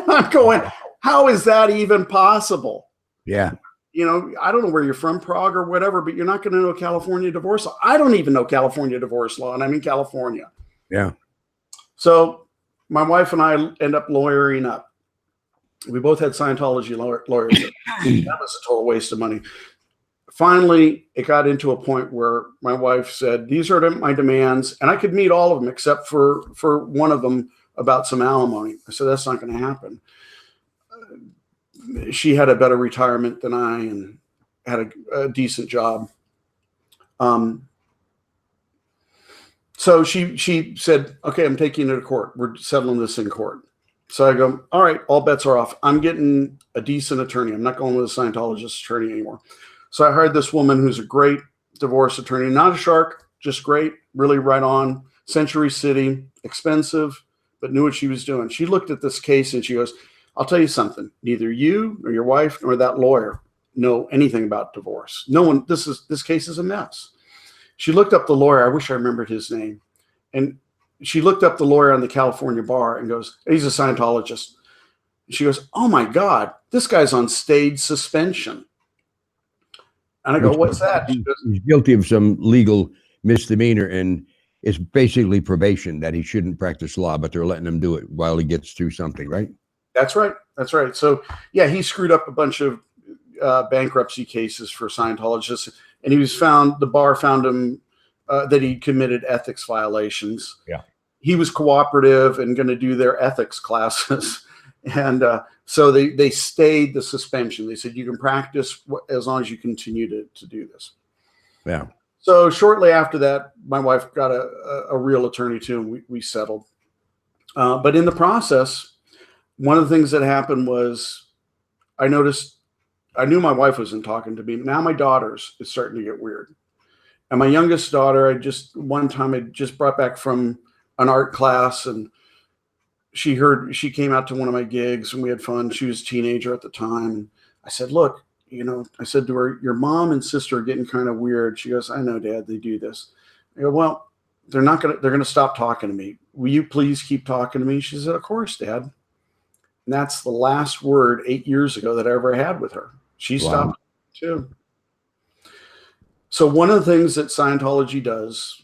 [SPEAKER 2] I'm going, how is that even possible?
[SPEAKER 1] Yeah.
[SPEAKER 2] I don't know where you're from, Prague or whatever, but you're not going to know California divorce law. I don't even know California divorce law, and I'm in California.
[SPEAKER 1] Yeah.
[SPEAKER 2] So my wife and I end up lawyering up. We both had Scientology lawyers. That was a total waste of money. Finally, it got into a point where my wife said, these are my demands, and I could meet all of them except for one of them about some alimony. I said, that's not going to happen. She had a better retirement than I and had a decent job. So she said, okay, I'm taking it to court. We're settling this in court. So I go, all right, all bets are off. I'm getting a decent attorney. I'm not going with a Scientologist attorney anymore. So I hired this woman who's a great divorce attorney, not a shark, just great, really right on, Century City, expensive, but knew what she was doing. She looked at this case and she goes, I'll tell you something. Neither you nor your wife nor that lawyer know anything about divorce. No one, this case is a mess. She looked up the lawyer. I wish I remembered his name. And she looked up the lawyer on the California bar and goes, he's a Scientologist. She goes, oh my God, this guy's on stage suspension. And I go, what's that?
[SPEAKER 1] He's guilty of some legal misdemeanor, and it's basically probation that he shouldn't practice law, but they're letting him do it while he gets through something, right?
[SPEAKER 2] That's right. That's right. So, yeah, he screwed up a bunch of bankruptcy cases for Scientologists, and the bar found him that he committed ethics violations.
[SPEAKER 1] Yeah.
[SPEAKER 2] He was cooperative and going to do their ethics classes. And so they stayed the suspension. They said, you can practice as long as you continue to do this.
[SPEAKER 1] Yeah.
[SPEAKER 2] So shortly after that, my wife got a real attorney too, and we settled. But in the process, one of the things that happened was I knew my wife wasn't talking to me. Now my daughter's is starting to get weird. And my youngest daughter, one time I just brought back from an art class, and she came out to one of my gigs and we had fun. She was a teenager at the time. And I said, look, I said to her, your mom and sister are getting kind of weird. She goes, I know, Dad, they do this. I go, well, they're going to stop talking to me. Will you please keep talking to me? She said, of course, Dad. And that's the last word 8 years ago that I ever had with her. She stopped too. So one of the things that Scientology does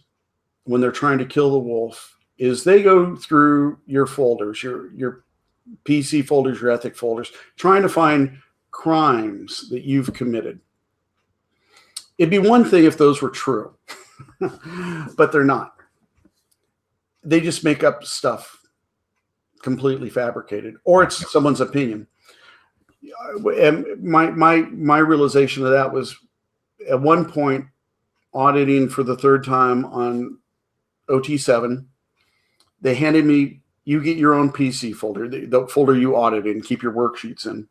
[SPEAKER 2] when they're trying to kill the wolf is they go through your folders, your PC folders, your ethic folders, trying to find crimes that you've committed. It'd be one thing if those were true, but they're not. They just make up stuff completely fabricated, or it's someone's opinion. And my realization of that was at one point auditing for the third time on OT7. They handed me, you get your own PC folder, the folder you audited and keep your worksheets in.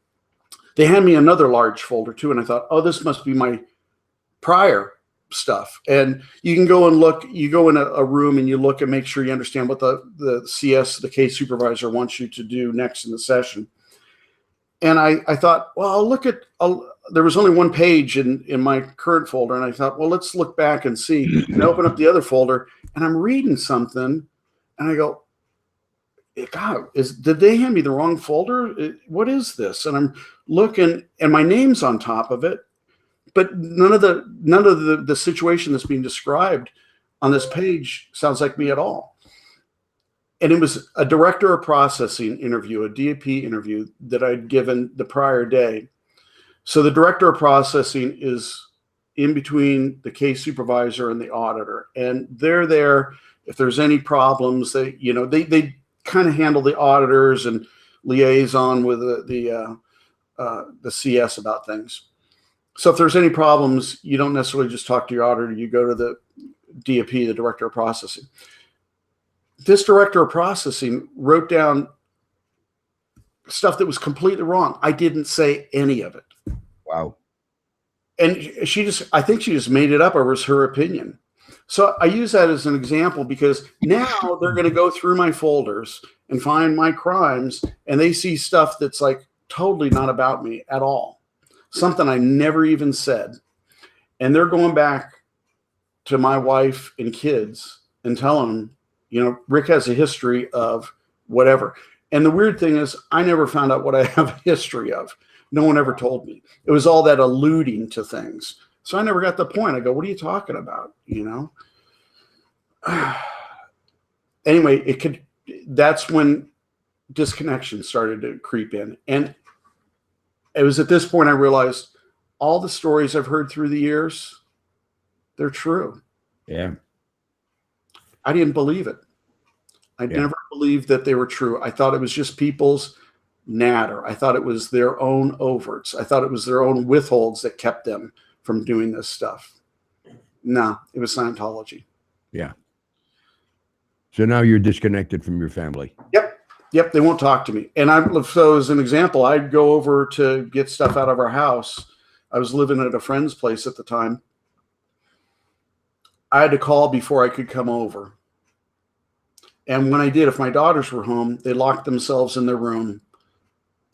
[SPEAKER 2] They hand me another large folder too, and I thought, oh, this must be my prior stuff. And you can go and look. You go in a room and you look and make sure you understand what the CS, the case supervisor, wants you to do next in the session. And I thought, well, there was only one page in my current folder, and I thought, well, let's look back and see. And I open up the other folder, and I'm reading something, and I go, God, did they hand me the wrong folder? What is this? And I'm looking, and my name's on top of it, but none of the situation that's being described on this page sounds like me at all. And it was a director of processing interview, a DAP interview that I'd given the prior day. So the director of processing is in between the case supervisor and the auditor, and they're there if there's any problems. They kind of handle the auditors and liaison with the CS about things. So if there's any problems, you don't necessarily just talk to your auditor. You go to the DAP, the director of processing. This director of processing wrote down stuff that was completely wrong. I didn't say any of it.
[SPEAKER 1] Wow.
[SPEAKER 2] And I think she just made it up, or was her opinion. So I use that as an example because now they're going to go through my folders and find my crimes, and they see stuff that's like totally not about me at all. Something I never even said. And they're going back to my wife and kids and telling them, Rick has a history of whatever. And the weird thing is, I never found out what I have a history of. No one ever told me. It was all that alluding to things. So I never got the point. I go, what are you talking about? Anyway, that's when disconnection started to creep in. And it was at this point I realized all the stories I've heard through the years, they're true.
[SPEAKER 1] Yeah.
[SPEAKER 2] I didn't believe it. I never believed that they were true. I thought it was just people's natter. I thought it was their own overts. I thought it was their own withholds that kept them from doing this stuff. No, it was Scientology.
[SPEAKER 1] Yeah. So now you're disconnected from your family.
[SPEAKER 2] Yep. They won't talk to me. And so as an example, I'd go over to get stuff out of our house. I was living at a friend's place at the time. I had to call before I could come over. And when I did, if my daughters were home, they locked themselves in their room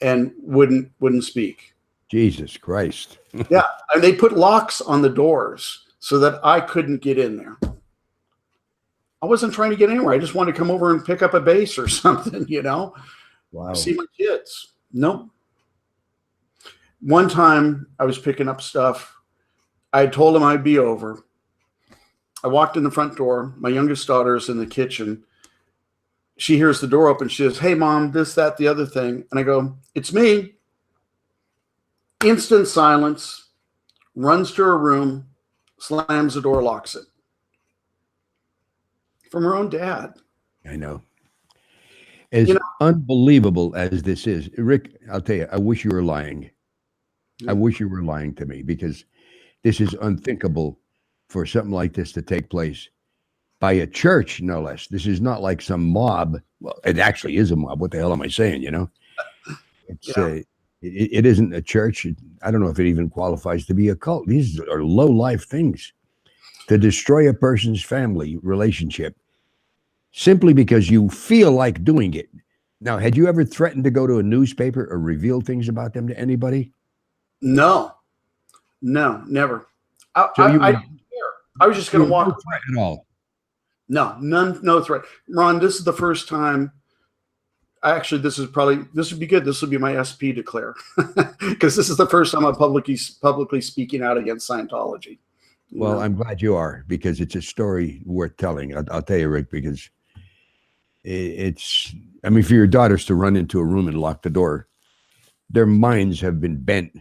[SPEAKER 2] and wouldn't speak.
[SPEAKER 1] Jesus Christ.
[SPEAKER 2] Yeah. And they put locks on the doors so that I couldn't get in there. I wasn't trying to get anywhere. I just wanted to come over and pick up a base or something,
[SPEAKER 1] Wow.
[SPEAKER 2] See my kids. Nope. One time I was picking up stuff. I had told them I'd be over. I walked in the front door. My youngest daughter's in the kitchen. She hears the door open. She says, "Hey, Mom, this, that, the other thing." And I go, "It's me." Instant silence. Runs to her room, slams the door, locks it. From her own dad.
[SPEAKER 1] I know. As unbelievable as this is, Rick, I'll tell you, I wish you were lying. I wish you were lying to me, because this is unthinkable for something like this to take place by a church, no less. This is not like some mob. Well, it actually is a mob. What the hell am I saying? It's it isn't a church. I don't know if it even qualifies to be a cult. These are low life things to destroy a person's family relationship simply because you feel like doing it. Now, had you ever threatened to go to a newspaper or reveal things about them to anybody?
[SPEAKER 2] No, never. I was just going to walk.
[SPEAKER 1] No threat at all.
[SPEAKER 2] No, no threat. Ron, this is the first time. Actually, this would be good. This would be my SP declare, because this is the first time I'm publicly speaking out against Scientology.
[SPEAKER 1] Well, I'm glad you are, because it's a story worth telling. I'll tell you, Rick, because for your daughters to run into a room and lock the door, their minds have been bent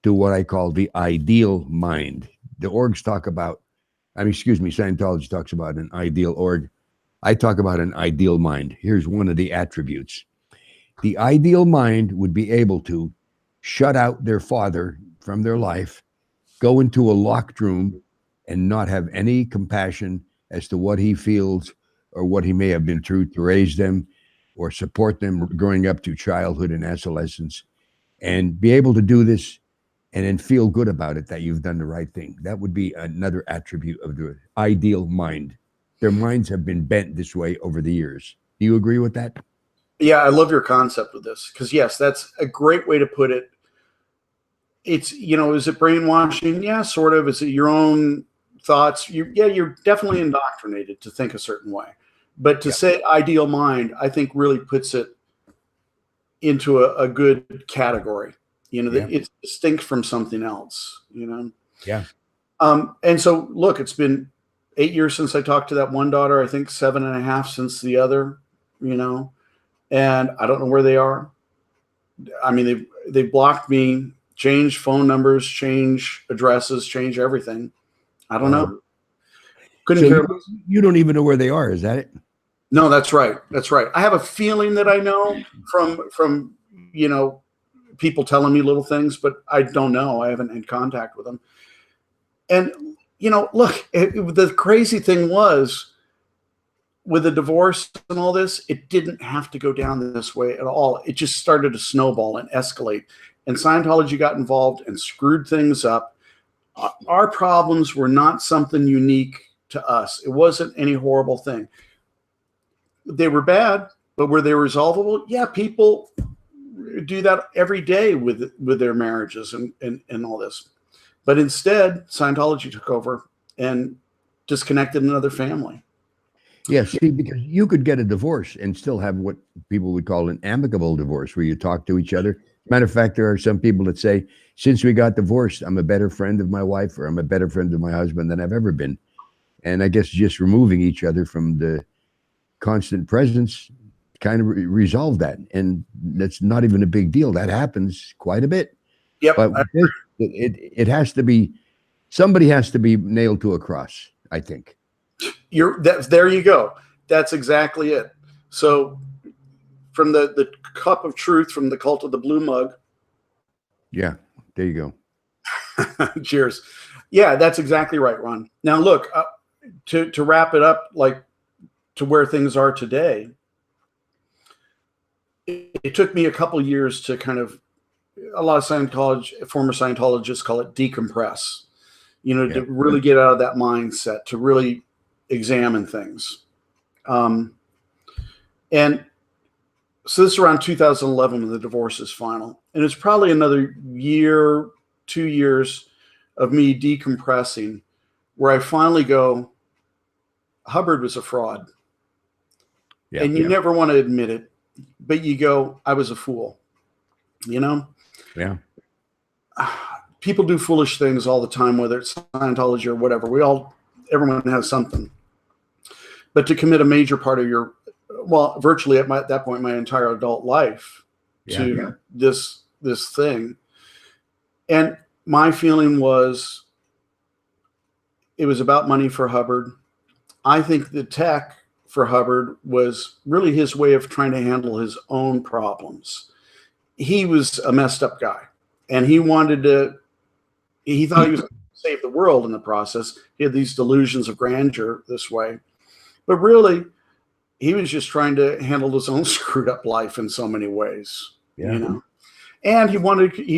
[SPEAKER 1] to what I call the ideal mind. The orgs talk about, Scientology talks about an ideal org. I talk about an ideal mind. Here's one of the attributes. The ideal mind would be able to shut out their father from their life, go into a locked room, and not have any compassion as to what he feels or what he may have been through to raise them or support them growing up to childhood and adolescence, and be able to do this and then feel good about it that you've done the right thing. That would be another attribute of the ideal mind. Their minds have been bent this way over the years. Do you agree with that?
[SPEAKER 2] Yeah, I love your concept of this because, yes, that's a great way to put it. It's, is it brainwashing? Yeah, sort of. Is it your own thoughts? You're definitely indoctrinated to think a certain way. But to say ideal mind, I think really puts it into a good category. It's distinct from something else,
[SPEAKER 1] Yeah.
[SPEAKER 2] And so, look, it's been 8 years since I talked to that one daughter. I think 7.5 since the other, and I don't know where they are. I mean, they've blocked me, changed phone numbers, changed addresses, changed everything. I don't know. Couldn't
[SPEAKER 1] So
[SPEAKER 2] care.
[SPEAKER 1] you don't even know where they are. Is that it?
[SPEAKER 2] No, that's right. That's right. I have a feeling that I know from people telling me little things, but I don't know. I haven't had contact with them. And look, the crazy thing was, with the divorce and all this, it didn't have to go down this way at all. It just started to snowball and escalate. And Scientology got involved and screwed things up. Our problems were not something unique to us. It wasn't any horrible thing. They were bad, but were they resolvable? Yeah, people do that every day with their marriages and all this. But instead, Scientology took over and disconnected another family.
[SPEAKER 1] Yes, see, because you could get a divorce and still have what people would call an amicable divorce, where you talk to each other. Matter of fact, there are some people that say, since we got divorced, I'm a better friend of my wife, or I'm a better friend of my husband than I've ever been. And I guess just removing each other from the constant presence kind of resolved that. And that's not even a big deal. That happens quite a bit.
[SPEAKER 2] Yep.
[SPEAKER 1] But it has to be, somebody has to be nailed to a cross, I think.
[SPEAKER 2] There you go. That's exactly it. So from the cup of truth from the cult of the blue mug.
[SPEAKER 1] Yeah, there you
[SPEAKER 2] go. Cheers. Yeah, that's exactly right, Ron. Now look, to wrap it up, like to where things are today, it took me a couple of years to kind of, a lot of former Scientologists call it decompress, to really get out of that mindset, to really examine things. And so this is around 2011 when the divorce is final. And it's probably another year, 2 years of me decompressing where I finally go, Hubbard was a fraud. Yeah, and you never want to admit it, but you go, I was a fool, Yeah. People do foolish things all the time, whether it's Scientology or whatever. Everyone has something. But to commit a major part of virtually at that point, my entire adult life to this thing. And my feeling was, it was about money for Hubbard. I think the tech for Hubbard was really his way of trying to handle his own problems. He was a messed up guy, and he thought he was going to save the world in the process. He had these delusions of grandeur this way. But really, he was just trying to handle his own screwed up life in so many ways, And he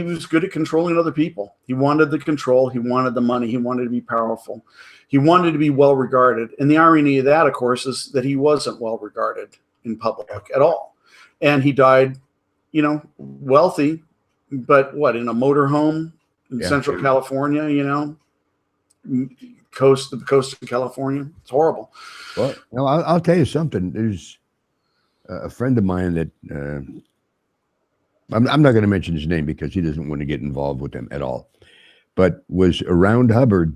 [SPEAKER 2] was good at controlling other people. He wanted the control. He wanted the money. He wanted to be powerful. He wanted to be well regarded. And the irony of that, of course, is that he wasn't well regarded in public at all. And he died, wealthy, but in a motorhome in Central California, the coast of California. It's horrible.
[SPEAKER 1] Well, I'll tell you something. There's a friend of mine that I'm not going to mention his name because he doesn't want to get involved with them at all, but was around Hubbard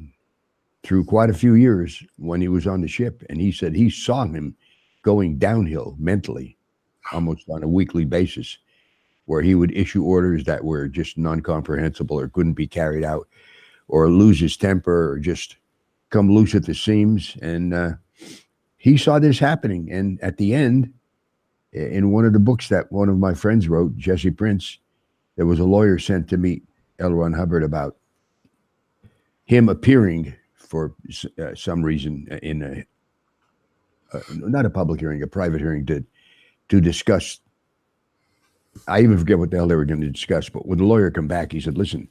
[SPEAKER 1] through quite a few years when he was on the ship. And he said he saw him going downhill mentally almost on a weekly basis, where he would issue orders that were just non-comprehensible or couldn't be carried out, or lose his temper, or just come loose at the seams. And he saw this happening. And at the end, in one of the books that one of my friends wrote, Jesse Prince, there was a lawyer sent to meet L. Ron Hubbard about him appearing for some reason in not a public hearing, a private hearing to discuss I even forget what the hell they were going to discuss, but when the lawyer come back, he said, listen,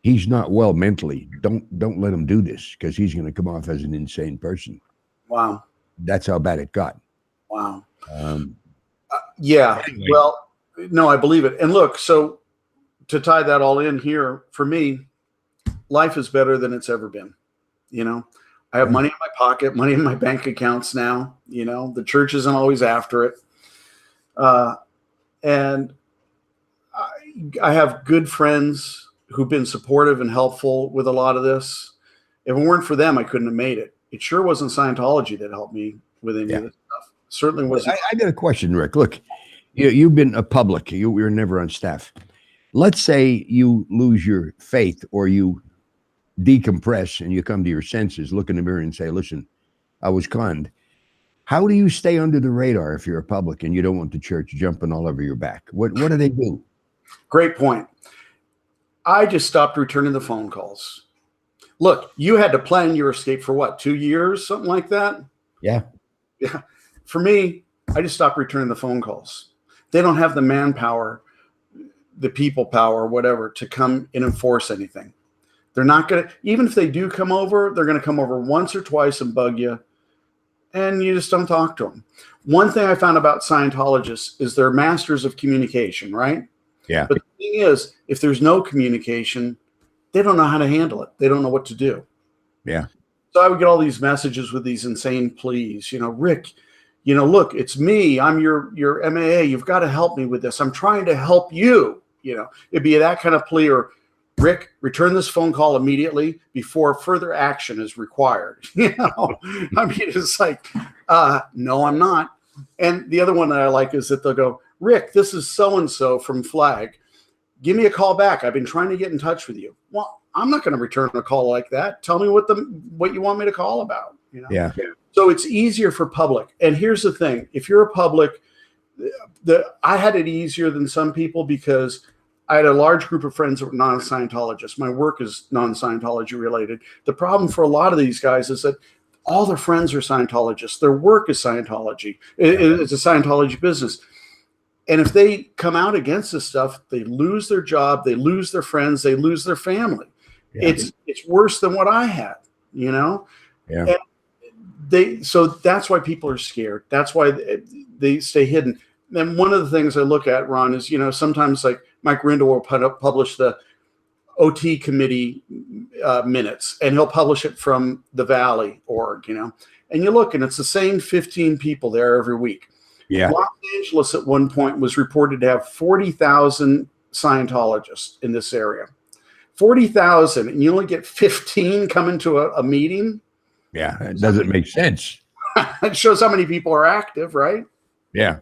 [SPEAKER 1] he's not well mentally. Don't let him do this because he's going to come off as an insane person.
[SPEAKER 2] Wow.
[SPEAKER 1] That's how bad it got.
[SPEAKER 2] Wow.
[SPEAKER 1] Um,
[SPEAKER 2] Yeah.
[SPEAKER 1] anyway.
[SPEAKER 2] Well, no, I believe it. And look, so to tie that all in here, for me, life is better than it's ever been. You know, I have money in my pocket, money in my bank accounts now. You know, the church isn't always after it. And I have good friends who've been supportive and helpful with a lot of this. If it weren't for them, I couldn't have made it. It sure wasn't Scientology that helped me with any of this stuff. Certainly wasn't.
[SPEAKER 1] I got a question, Rick. Look, you've been a public. You were never on staff. Let's say you lose your faith or you decompress and you come to your senses, look in the mirror and say, listen, I was conned. How do you stay under the radar if you're a public and you don't want the church jumping all over your back? What do they do?
[SPEAKER 2] Great point. I just stopped returning the phone calls. Look, you had to plan your escape for what, 2 years, something like that?
[SPEAKER 1] Yeah.
[SPEAKER 2] Yeah. For me, I just stopped returning the phone calls. They don't have the manpower, the people power, whatever, to come and enforce anything. They're not going to, even if they do come over, they're going to come over once or twice and bug you, and you just don't talk to them. One thing I found about Scientologists is they're masters of communication, right?
[SPEAKER 1] Yeah.
[SPEAKER 2] But the thing is, if there's no communication, they don't know how to handle it. They don't know what to do.
[SPEAKER 1] Yeah.
[SPEAKER 2] So I would get all these messages with these insane pleas, Rick, look, it's me. I'm your MAA. You've got to help me with this. I'm trying to help you. It'd be that kind of plea, or Rick, return this phone call immediately before further action is required. I mean, it's like, no, I'm not. And the other one that I like is that they'll go, Rick, this is so-and-so from Flag. Give me a call back. I've been trying to get in touch with you. Well, I'm not going to return a call like that. Tell me what you want me to call about.
[SPEAKER 1] Yeah.
[SPEAKER 2] So it's easier for public. And here's the thing. If you're a public, I had it easier than some people because I had a large group of friends that were non-Scientologists. My work is non-Scientology related. The problem for a lot of these guys is that all their friends are Scientologists. Their work is Scientology. It's a Scientology business. And if they come out against this stuff, they lose their job, they lose their friends, they lose their family. Yeah. It's worse than what I had, Yeah. And so that's why people are scared. That's why they stay hidden. And one of the things I look at, Ron, is, sometimes like Mike Rindle will publish the OT committee minutes, and he'll publish it from the Valley org, and you look and it's the same 15 people there every week.
[SPEAKER 1] Yeah.
[SPEAKER 2] Los Angeles at one point was reported to have 40,000 Scientologists in this area. 40,000, and you only get 15 coming to a meeting.
[SPEAKER 1] Yeah, it doesn't make sense.
[SPEAKER 2] It shows how many people are active, right?
[SPEAKER 1] Yeah.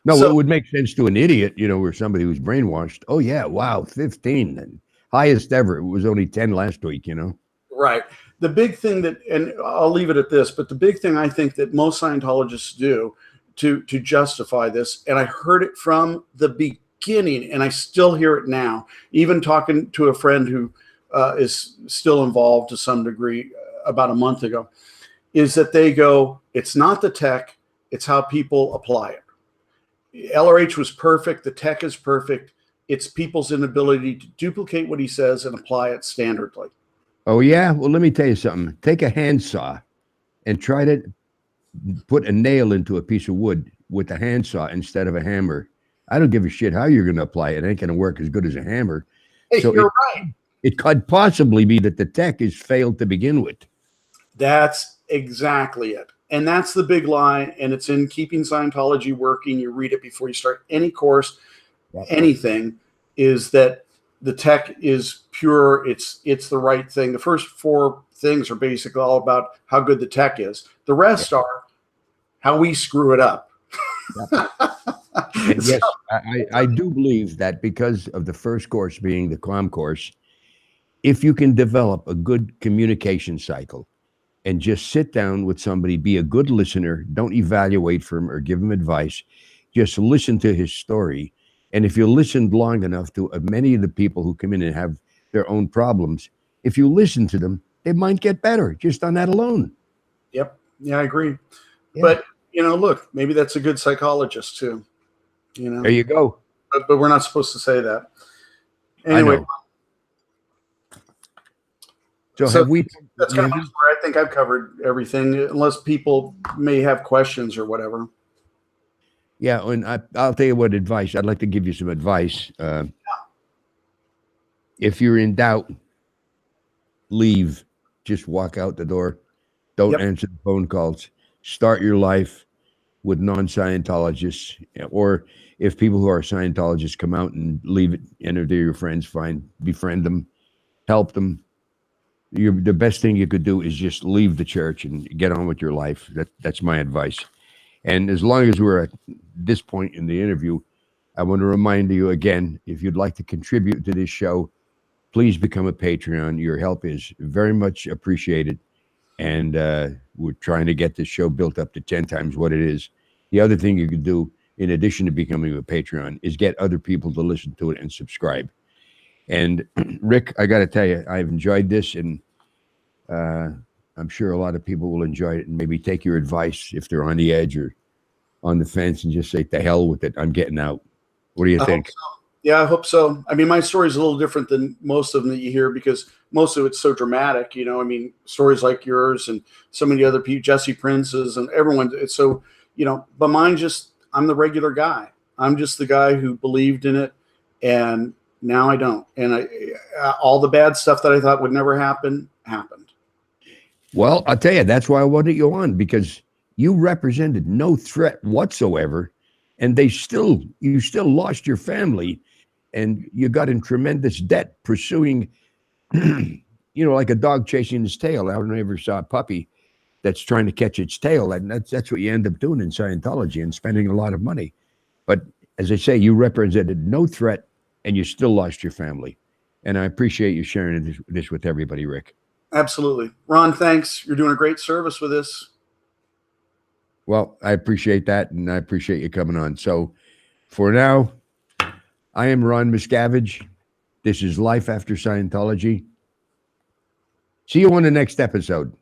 [SPEAKER 1] No, it would make sense to an idiot, or somebody who's brainwashed. Oh, yeah, wow, 15. And highest ever. It was only 10 last week,
[SPEAKER 2] Right. The big thing and I'll leave it at this, but the big thing I think that most Scientologists do to justify this, and I heard it from the beginning, and I still hear it now, even talking to a friend who is still involved to some degree about a month ago, is that they go, it's not the tech, it's how people apply it. LRH was perfect. The tech is perfect. It's people's inability to duplicate what he says and apply it standardly.
[SPEAKER 1] Oh, yeah? Well, let me tell you something. Take a handsaw and try to put a nail into a piece of wood with a handsaw instead of a hammer. I don't give a shit how you're going to apply it. It ain't going to work as good as a hammer.
[SPEAKER 2] Hey, so you're right.
[SPEAKER 1] It could possibly be that the tech is failed to begin with.
[SPEAKER 2] That's exactly it. And that's the big lie. And it's in Keeping Scientology Working. You read it before you start any course, anything, is that the tech is pure. It's the right thing. The first 4 things are basically all about how good the tech is. The rest are how we screw it up.
[SPEAKER 1] Yes, I do believe that because of the first course being the calm course, if you can develop a good communication cycle and just sit down with somebody, be a good listener, don't evaluate for him or give him advice, just listen to his story. And if you listened long enough to many of the people who come in and have their own problems, if you listen to them, they might get better just on that alone.
[SPEAKER 2] Yep. Yeah, I agree. Yeah. But, look, maybe that's a good psychologist too. You know,
[SPEAKER 1] There you go.
[SPEAKER 2] but we're not supposed to say that.
[SPEAKER 1] I
[SPEAKER 2] Anyway,
[SPEAKER 1] know. So
[SPEAKER 2] so
[SPEAKER 1] have we?
[SPEAKER 2] that's kind of where I think I've covered everything, unless people may have questions or whatever.
[SPEAKER 1] Yeah, and I'll tell you what advice. I'd like to give you some advice. If you're in doubt, leave. Just walk out the door. Don't
[SPEAKER 2] Yep.
[SPEAKER 1] answer the phone calls. Start your life with non-Scientologists, or if people who are Scientologists come out and leave it, and if they're your friends, fine, befriend them, help them. The best thing you could do is just leave the church and get on with your life. That's my advice. And as long as we're at this point in the interview, I want to remind you again, if you'd like to contribute to this show, please become a Patreon. Your help is very much appreciated. And we're trying to get this show built up to 10 times what it is. The other thing you can do, in addition to becoming a Patreon, is get other people to listen to it and subscribe. And Rick, I got to tell you, I've enjoyed this, and I'm sure a lot of people will enjoy it and maybe take your advice if they're on the edge or on the fence and just say, "To hell with it, I'm getting out." What do you think?
[SPEAKER 2] Hope so. Yeah, I hope so. I mean, my story is a little different than most of them that you hear because most of it's so dramatic. You know, I mean, stories like yours and so many other people, Jesse Prince's and everyone. It's so, you know, but mine just, I'm the regular guy. I'm just the guy who believed in it, and now I don't. And all the bad stuff that I thought would never happen happened.
[SPEAKER 1] Well, I'll tell you, that's why I wanted you on, because you represented no threat whatsoever, and you still lost your family, and you got in tremendous debt pursuing, like a dog chasing its tail. I never saw a puppy that's trying to catch its tail, and that's what you end up doing in Scientology and spending a lot of money. But as I say, you represented no threat, and you still lost your family, and I appreciate you sharing this with everybody, Rick.
[SPEAKER 2] Absolutely. Ron, thanks. You're doing a great service with this.
[SPEAKER 1] Well, I appreciate that, and I appreciate you coming on. So for now, I am Ron Miscavige. This is Life After Scientology. See you on the next episode.